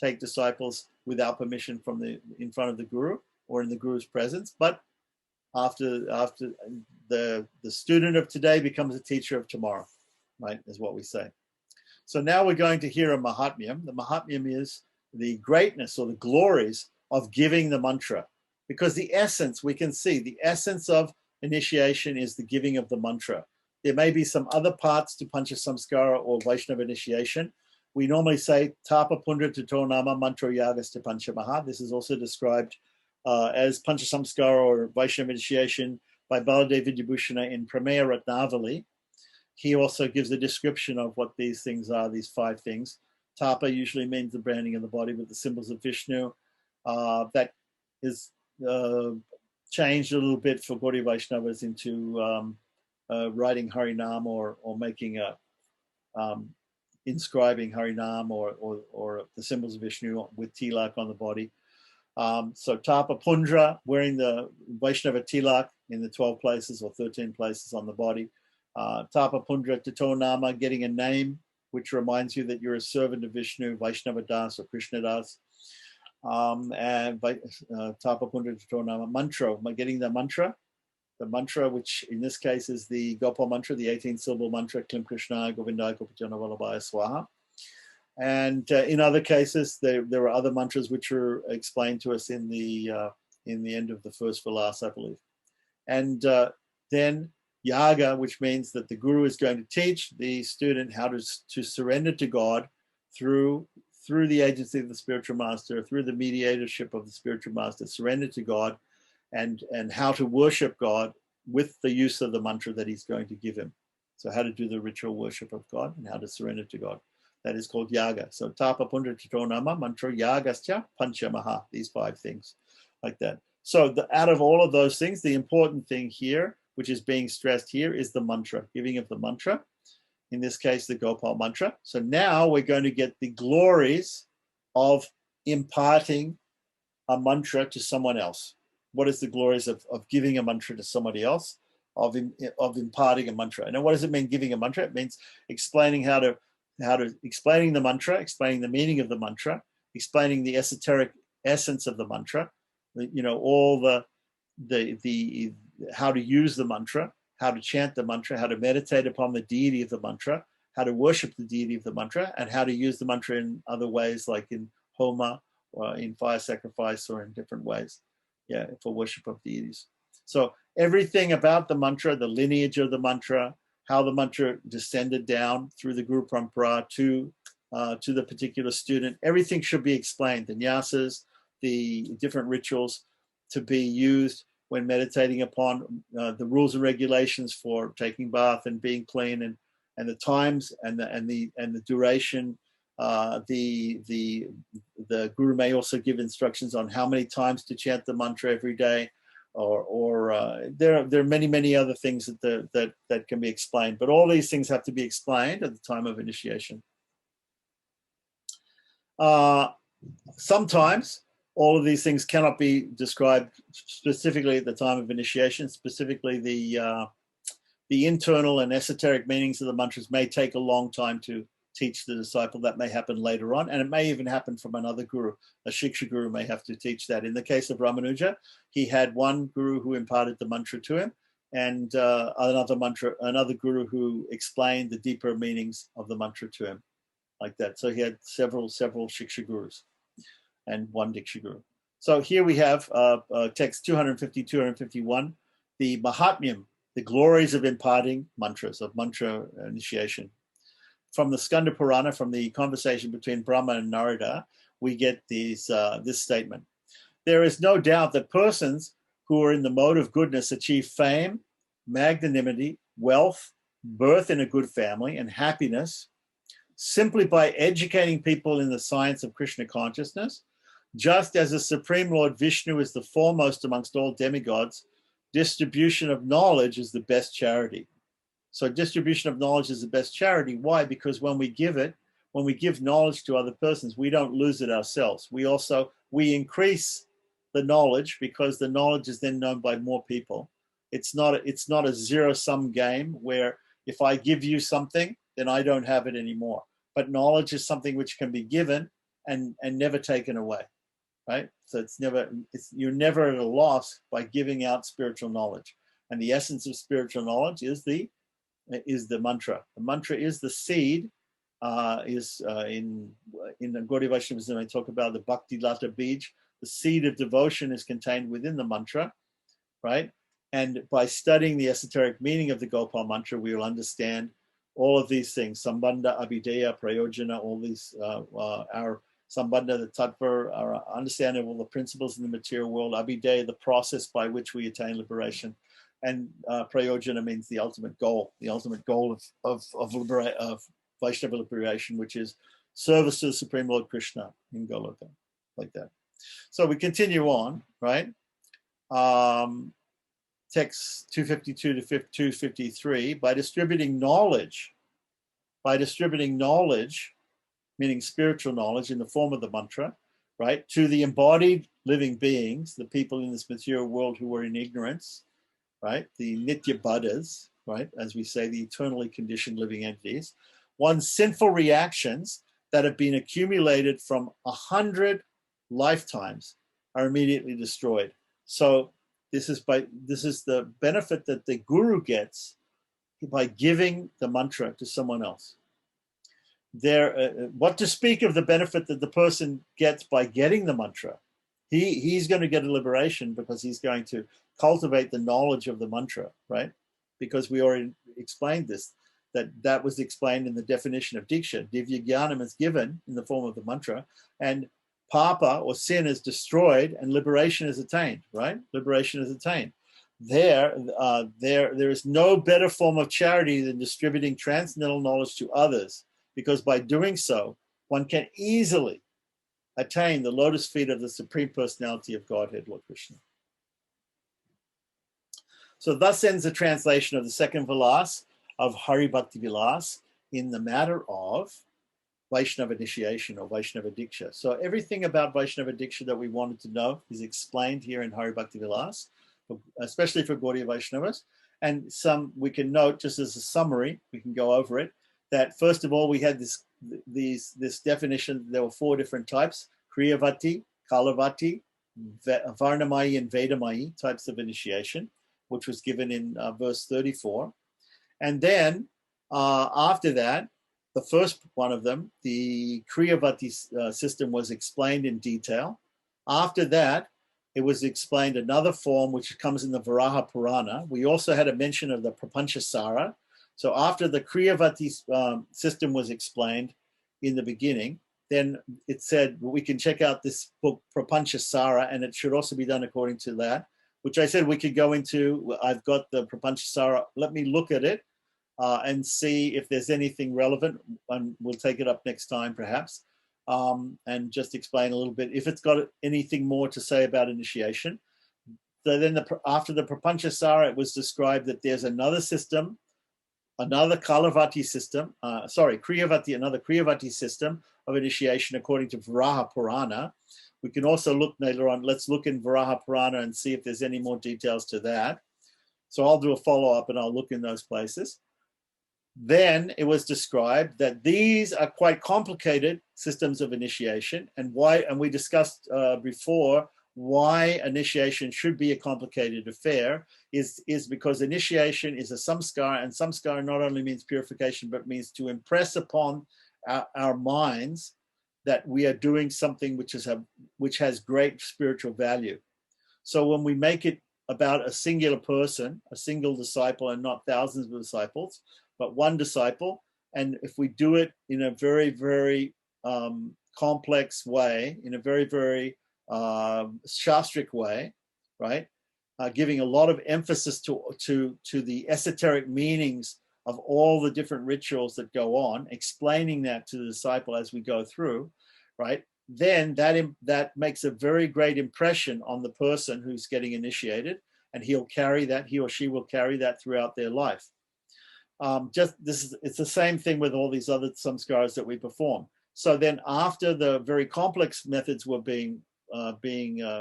take disciples without permission from in front of the guru or in the guru's presence. But after the student of today becomes a teacher of tomorrow, right, is what we say. So now we're going to hear a Mahatmyam. The Mahatmyam is the greatness or the glories of giving the mantra, because the essence, we can see, the essence of initiation is the giving of the mantra. There may be some other parts to Pancha Samskara or Vaishnava initiation. We normally say Tapa Pundra Tato Nama Mantra Yagas to Pancha Maha. This is also described as Pancha Samskara or Vaishnava initiation by Baladev Vidyabhushana in Prameya Ratnavali. He also gives a description of what these things are, these 5 things. Tapa usually means the branding of the body with the symbols of Vishnu. That is changed a little bit for Gaudiya Vaishnavas into writing Harinam or making inscribing Harinam or the symbols of Vishnu with tilak on the body. So Tapa Pundra, wearing the Vaishnava tilak in the 12 places or 13 places on the body. Tapa Pundra Tato Nama, getting a name which reminds you that you're a servant of Vishnu, Vaishnava Das or Krishna Das. And Tapa Pundra Tato Nama, mantra, getting the mantra, which in this case is the Gopal mantra, the 18-syllable mantra, Klim Krishna Govindaya Gopajana Vallabhaya Swaha. And in other cases, there are other mantras which are explained to us in the end of the first Vilasa, I believe. And then Yaga, which means that the guru is going to teach the student how to surrender to God through the agency of the spiritual master, through the mediatorship of the spiritual master, surrender to God, and how to worship God with the use of the mantra that he's going to give him. So how to do the ritual worship of God and how to surrender to God. That is called yaga. So Tapa Pundra Tato Nama, mantra yagascha panchamaha, these 5 things like that. So out of all of those things, the important thing here, which is being stressed here, is the mantra, giving of the mantra. in this case, the Gopal mantra. So now we're going to get the glories of imparting a mantra to someone else. What is the glories of giving a mantra to somebody else, of imparting a mantra? And what does it mean, giving a mantra? It means explaining explaining the mantra, explaining the meaning of the mantra, explaining the esoteric essence of the mantra, all the how to use the mantra, how to chant the mantra, how to meditate upon the deity of the mantra, how to worship the deity of the mantra, and how to use the mantra in other ways, like in homa, or in fire sacrifice, or in different ways, for worship of deities. So everything about the mantra, the lineage of the mantra, how the mantra descended down through the Guru Parampara to the particular student, everything should be explained. The nyasas, the different rituals to be used when meditating upon, the rules and regulations for taking bath and being clean, and the times and the duration. The Guru may also give instructions on how many times to chant the mantra every day, or there are many other things that can be explained. But all these things have to be explained at the time of initiation. Sometimes all of these things cannot be described specifically at the time of initiation. Specifically, the internal and esoteric meanings of the mantras may take a long time to teach the disciple. That may happen later on, and it may even happen from another guru. A Shiksha guru may have to teach that. In the case of Ramanuja, he had one guru who imparted the mantra to him, and another guru who explained the deeper meanings of the mantra to him, like that. So he had several Shiksha gurus and one Diksha guru. So here we have text 250, 251, the Mahatmyam, the glories of imparting mantras, of mantra initiation. From the Skanda Purana, from the conversation between Brahma and Narada, we get this statement. There is no doubt that persons who are in the mode of goodness achieve fame, magnanimity, wealth, birth in a good family, and happiness simply by educating people in the science of Krishna consciousness. Just as the Supreme Lord Vishnu is the foremost amongst all demigods, distribution of knowledge is the best charity. So distribution of knowledge is the best charity. Why? Because when we give knowledge to other persons, we don't lose it ourselves. We increase the knowledge because the knowledge is then known by more people. It's not a zero-sum game where if I give you something, then I don't have it anymore. But knowledge is something which can be given and never taken away, right? So you're never at a loss by giving out spiritual knowledge. And the essence of spiritual knowledge is the mantra. The mantra is the seed. In the Gaudiya Vaishnavism, I talk about the Bhakti Lata Bij. The seed of devotion is contained within the mantra, right? And by studying the esoteric meaning of the Gopal mantra, we will understand all of these things: Sambandha, Abhideya, Prayojana, all these, our Sambandha, the Tattva, our understanding of all the principles in the material world, Abhideya, the process by which we attain liberation, and Prayojana means the ultimate goal of Vaishnava liberation, which is service to the Supreme Lord Krishna in Goloka, like that. So we continue on, right? Text 252 to 253, by distributing knowledge, meaning spiritual knowledge in the form of the mantra, right, to the embodied living beings, the people in this material world who are in ignorance, right, the nitya buddhas, right, as we say, the eternally conditioned living entities, one's sinful reactions that have been accumulated from 100 lifetimes are immediately destroyed. So this is the benefit that the guru gets by giving the mantra to someone else. What to speak of the benefit that the person gets by getting the mantra? He's going to get a liberation because he's going to cultivate the knowledge of the mantra, right? Because we already explained this, that was explained in the definition of Diksha. Divya Jnanam is given in the form of the mantra, and papa or sin is destroyed and liberation is attained, right? Liberation is attained. There is no better form of charity than distributing transcendental knowledge to others, because by doing so, one can easily attain the lotus feet of the Supreme Personality of Godhead, Lord Krishna. So thus ends the translation of the second Vilas of Hari Bhakti Vilas in the matter of Vaishnava initiation or Vaishnava Diksha. So everything about Vaishnava Diksha that we wanted to know is explained here in Hari Bhakti Vilas, especially for Gaudiya Vaishnavas. And some we can note just as a summary, we can go over it, that first of all, we had this definition. There were 4 different types: Kriyavati, Kalavati, Varnamayi, and Vedamayi types of initiation, which was given in verse 34. And then after that, the first one of them, the Kriyavati system, was explained in detail. After that, it was explained another form which comes in the Varaha Purana. We also had a mention of the Prapanchasara. So after the Kriyavati system was explained in the beginning, then it said, well, we can check out this book Prapanchasara, and it should also be done according to that, which I said we could go into. I've got the Prapanchasara. Let me look at it and see if there's anything relevant, and we'll take it up next time perhaps, and just explain a little bit if it's got anything more to say about initiation. So then after the Prapanchasara, it was described that there's another system, another Kalavati system, Kriyavati, another Kriyavati system of initiation according to Varaha Purana. We can also look later on, let's look in Varaha Purana and see if there's any more details to that. So I'll do a follow-up and I'll look in those places. Then it was described that these are quite complicated systems of initiation, and we discussed before why initiation should be a complicated affair is because initiation is a samskara, and samskara not only means purification, but means to impress upon our minds that we are doing something which has great spiritual value. So when we make it about a singular person, a single disciple, and not thousands of disciples, but one disciple, and if we do it in a very, very complex way, in a very, very shastric way, right? Giving a lot of emphasis to the esoteric meanings of all the different rituals that go on, explaining that to the disciple as we go through, right? Then that makes a very great impression on the person who's getting initiated, and he or she will carry that throughout their life. It's the same thing with all these other samskaras that we perform. So then after the very complex methods were being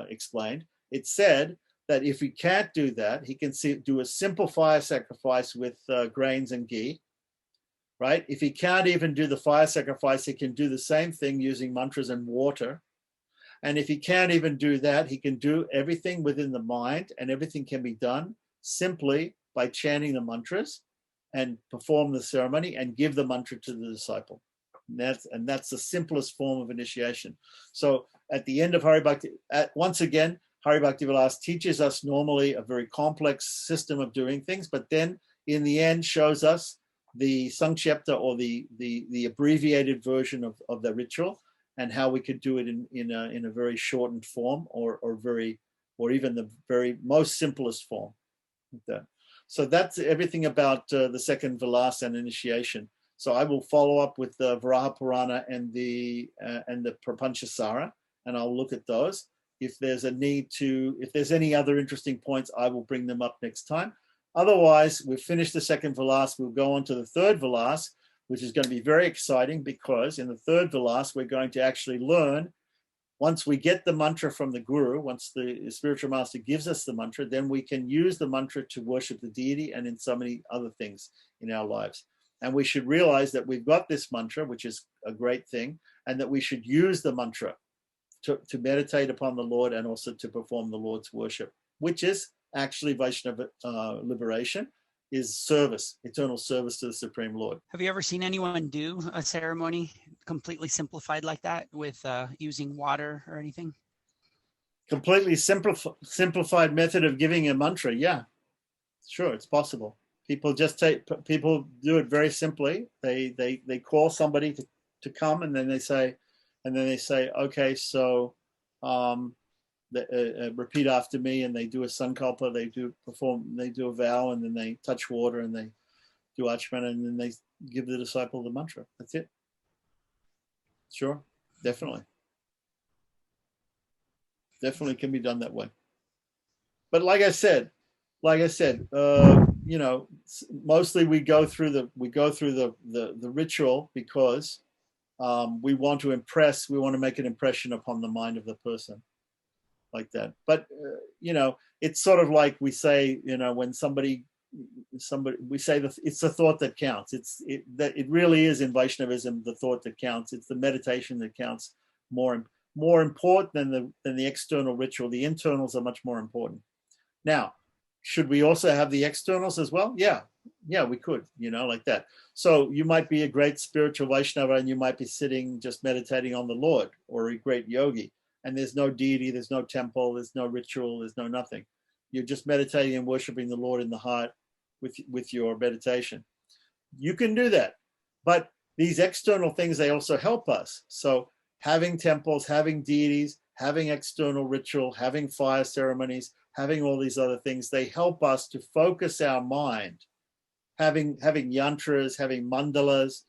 explained, it said that if he can't do that, he can do a simple fire sacrifice with grains and ghee, right? If he can't even do the fire sacrifice, he can do the same thing using mantras and water. And if he can't even do that, he can do everything within the mind, and everything can be done simply by chanting the mantras and perform the ceremony and give the mantra to the disciple. And that's the simplest form of initiation. So at the end of Hari Bhakti, once again, Hari Bhakti Vilas teaches us normally a very complex system of doing things, but then in the end shows us the Sankshepta, or the abbreviated version of the ritual, and how we could do it in a very shortened form, or even the very most simplest form. So that's everything about the second Vilasa and initiation. So I will follow up with the Varaha Purana and the Prapanchasara, and I'll look at those. If there's any other interesting points, I will bring them up next time. Otherwise, we've finished the second Vilas. We'll go on to the third Vilas, which is going to be very exciting, because in the third Vilas, we're going to actually learn, once we get the mantra from the Guru, once the spiritual master gives us the mantra, then we can use the mantra to worship the deity and in so many other things in our lives. And we should realize that we've got this mantra, which is a great thing, and that we should use the mantra to meditate upon the Lord, and also to perform the Lord's worship, which is actually Vaishnava liberation, is service, eternal service to the Supreme Lord. Have you ever seen anyone do a ceremony completely simplified like that with using water or anything? Completely simplified method of giving a mantra. Yeah, sure, it's possible. People do it very simply. They call somebody to come, and then they say, okay, so repeat after me, and they do a sankalpa, they do a vow, and then they touch water, and they do achmana, and then they give the disciple the mantra. That's it. Sure, definitely can be done that way. But like I said, mostly we go through the ritual because we want to impress, we want to make an impression upon the mind of the person, like that. But it's sort of like we say, when somebody we say that it's the thought that counts. It really is in Vaishnavism the thought that counts. It's the meditation that counts more important than the external ritual. The internals are much more important. Now, should we also have the externals as well? Yeah, we could, like that. So you might be a great spiritual Vaishnava and you might be sitting just meditating on the Lord, or a great yogi, and there's no deity, there's no temple, there's no ritual, there's no nothing. You're just meditating and worshiping the Lord in the heart with your meditation. You can do that. But these external things, they also help us. So having temples, having deities, having external ritual, having fire ceremonies, having all these other things, they help us to focus our mind. Having yantras, having mandalas,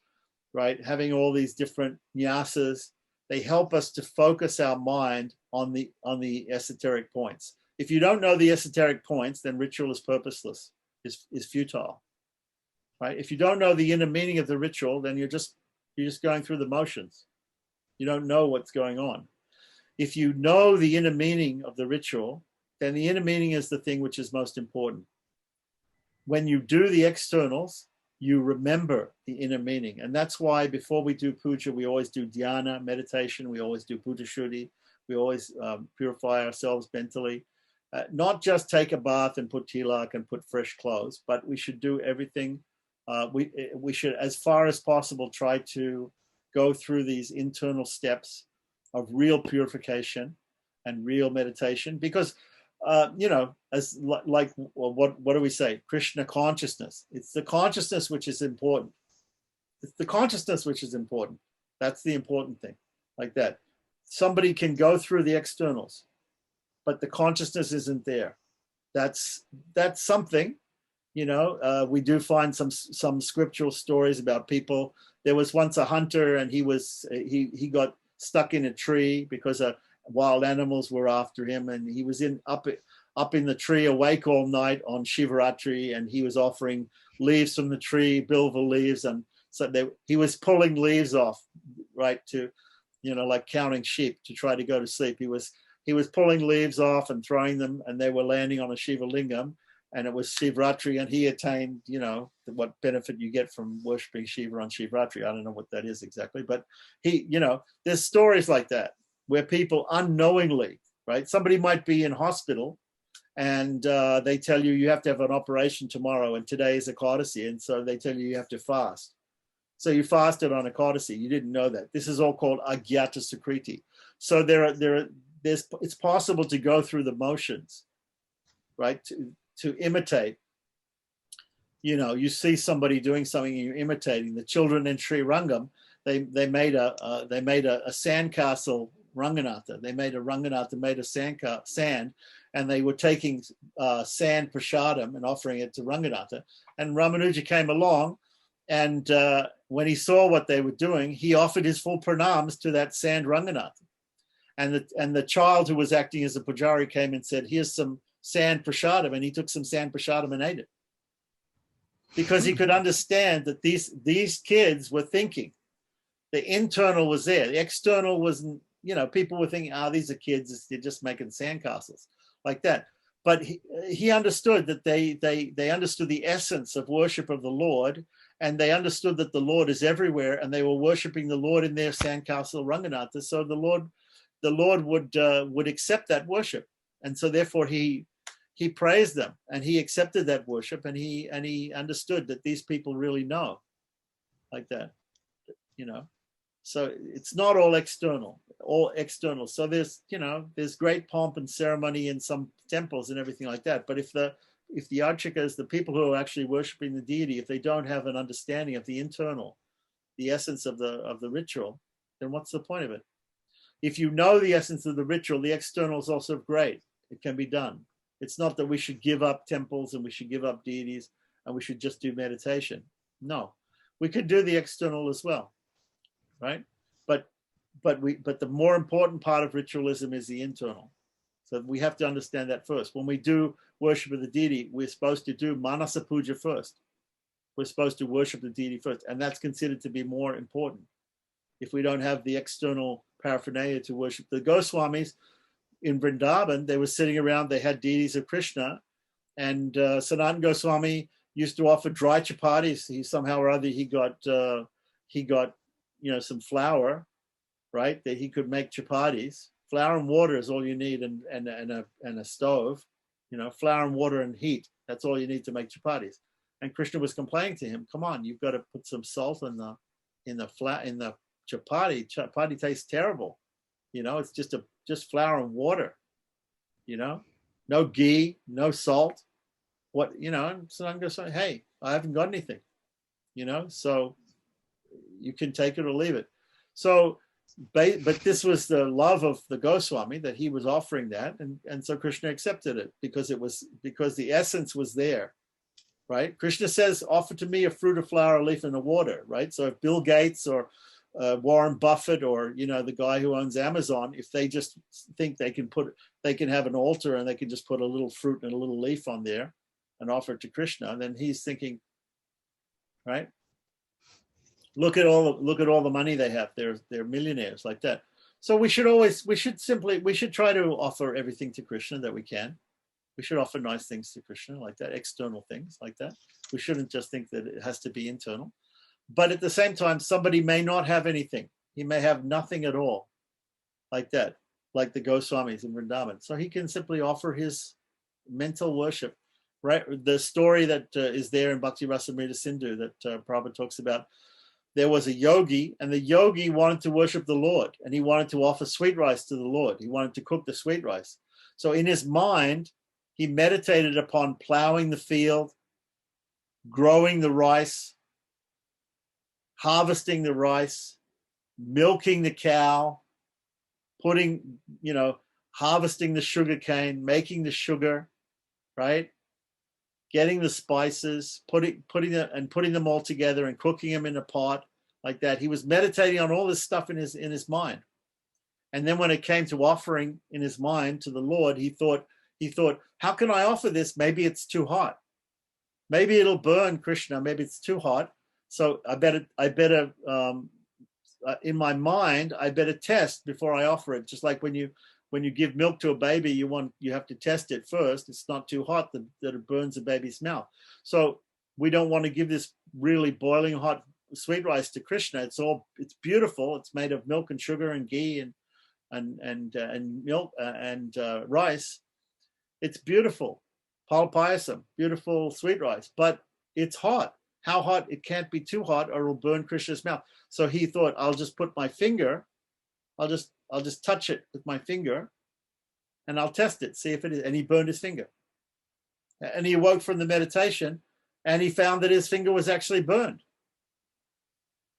right? Having all these different nyasas, they help us to focus our mind on the esoteric points. If you don't know the esoteric points, then ritual is purposeless, is futile, right? If you don't know the inner meaning of the ritual, then you're just going through the motions. You don't know what's going on. If you know the inner meaning of the ritual, then the inner meaning is the thing which is most important. When you do the externals, you remember the inner meaning. And that's why before we do puja, we always do dhyana, meditation. We always do buddha shuddhi. We always purify ourselves mentally. Not just take a bath and put tilak and put fresh clothes, but we should do everything. We should, as far as possible, try to go through these internal steps of real purification and real meditation, because as like what do we say? Krishna consciousness. It's the consciousness which is important. It's the consciousness which is important. That's the important thing. Like that. Somebody can go through the externals, but the consciousness isn't there. That's something. We do find some scriptural stories about people. There was once a hunter, and he got stuck in a tree because wild animals were after him, and he was up in the tree, awake all night on Shivaratri, and he was offering leaves from the tree, bilva leaves, and so he was pulling leaves off, right, to, like counting sheep to try to go to sleep. He was pulling leaves off and throwing them, and they were landing on a Shiva lingam, and it was Shivaratri, and he attained, what benefit you get from worshiping Shiva on Shivaratri. I don't know what that is exactly, but there's stories like that where people unknowingly, right? Somebody might be in hospital and they tell you have to have an operation tomorrow and today is Ekadasi, and so they tell you have to fast. So you fasted on Ekadasi. You didn't know that. This is all called Agyata Sukriti. So it's possible to go through the motions, right? To imitate. You see somebody doing something and you're imitating. The children in Sri Rangam, they made a sandcastle Ranganatha. They made a Ranganatha made of sand, and they were taking sand prasadam and offering it to Ranganatha. And Ramanuja came along, and when he saw what they were doing, he offered his full pranams to that sand Ranganatha. And the child who was acting as a pujari came and said, "Here's some sand prasadam," and he took some sand prasadam and ate it, because he could understand that these kids were thinking. The internal was there. The external wasn't. People were thinking, these are kids. They're just making sandcastles like that. But he understood that they understood the essence of worship of the Lord, and they understood that the Lord is everywhere, and they were worshiping the Lord in their sandcastle Ranganatha. So the Lord would accept that worship, and so therefore he praised them, and he accepted that worship, and he understood that these people really know, like that, So it's not all external. So there's great pomp and ceremony in some temples and everything like that. But if the archakas, the people who are actually worshiping the deity, if they don't have an understanding of the internal, the essence of the ritual, then what's the point of it? If you know the essence of the ritual, the external is also great. It can be done. It's not that we should give up temples and we should give up deities and we should just do meditation. No, we could do the external as well, right? But the more important part of ritualism is the internal. So we have to understand that first. When we do worship of the deity, we're supposed to do Manasa Puja first. We're supposed to worship the deity first, and that's considered to be more important. If we don't have the external paraphernalia to worship the Goswamis in Vrindavan, they were sitting around, they had deities of Krishna, and Sanatana Goswami used to offer dry chapatis. He somehow or other he got some flour, right, that he could make chapatis. Flour and water is all you need, and a stove, flour and water and heat. That's all you need to make chapatis. And Krishna was complaining to him, "Come on, you've got to put some salt in the chapati. Chapati tastes terrible. It's just flour and water. No ghee, no salt. What And so I'm going to say, hey, I haven't got anything. So you can take it or leave it. So, but this was the love of the Goswami that he was offering that, and so Krishna accepted it because the essence was there. Right? Krishna says, offer to me a fruit, a flower, a leaf, and a water, right? So if Bill Gates or Warren Buffett or, the guy who owns Amazon, if they just think they can have an altar and they can just put a little fruit and a little leaf on there and offer it to Krishna, then he's thinking, right? Look at all the money they have. They're millionaires like that. So we should try to offer everything to Krishna that we can. We should offer nice things to Krishna like that, external things like that. We shouldn't just think that it has to be internal. But at the same time, somebody may not have anything. He may have nothing at all like that, like the Goswamis in Vrindavan. So he can simply offer his mental worship, right? The story that is there in Bhakti Rasamrita Sindhu that Prabhupada talks about, there was a yogi, and the yogi wanted to worship the Lord, and he wanted to offer sweet rice to the Lord. He wanted to cook the sweet rice. So in his mind, he meditated upon plowing the field, growing the rice, harvesting the rice, milking the cow, harvesting the sugar cane, making the sugar, right? Getting the spices, putting them all together and cooking them in a pot like that. He was meditating on all this stuff in his mind. And then when it came to offering in his mind to the Lord, he thought, how can I offer this? Maybe it's too hot. Maybe it'll burn Krishna. Maybe it's too hot. So I better in my mind, I better test before I offer it. Just like when you give milk to a baby, you have to test it first. It's not too hot that it burns the baby's mouth. So we don't want to give this really boiling hot sweet rice to Krishna. It's beautiful. It's made of milk and sugar and ghee and milk and rice. It's beautiful. Palpayasam, beautiful sweet rice, but it's hot. How hot? It can't be too hot or it'll burn Krishna's mouth. So he thought, I'll just put my finger, I'll just touch it with my finger and I'll test it, see if it is. And he burned his finger. And he awoke from the meditation and he found that his finger was actually burned.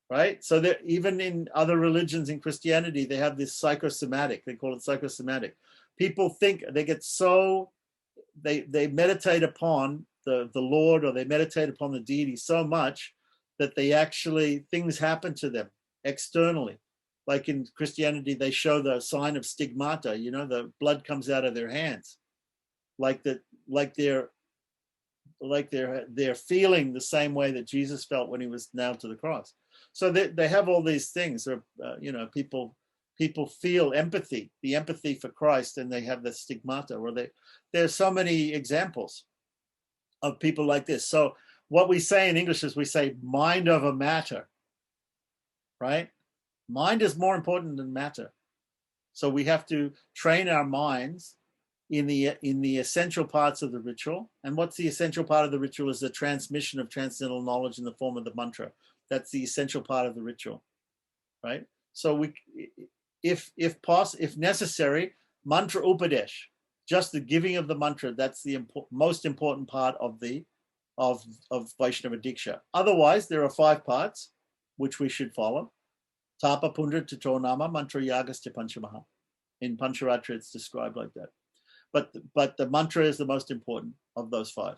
Right? So that even in other religions in Christianity, they have this psychosomatic, they call it psychosomatic. People think they get so, they meditate upon the Lord, or they meditate upon the deity so much that things happen to them externally. Like in Christianity, they show the sign of stigmata, the blood comes out of their hands. Like they're feeling the same way that Jesus felt when he was nailed to the cross. So they have all these things, people feel empathy, the empathy for Christ, and they have the stigmata. There's so many examples of people like this. So what we say in English is we say mind over matter, right? Mind is more important than matter. So we have to train our minds in the essential parts of the ritual. And what's the essential part of the ritual is the transmission of transcendental knowledge in the form of the mantra. That's the essential part of the ritual, right? So if necessary, mantra upadesh, just the giving of the mantra, that's the most important part of Vaishnava Diksha. Otherwise, there are 5 parts which we should follow. Tapa Pundra Tatonama Mantra Yagasya Panchamaha. In Pancharatra, it's described like that. But the mantra is the most important of those 5.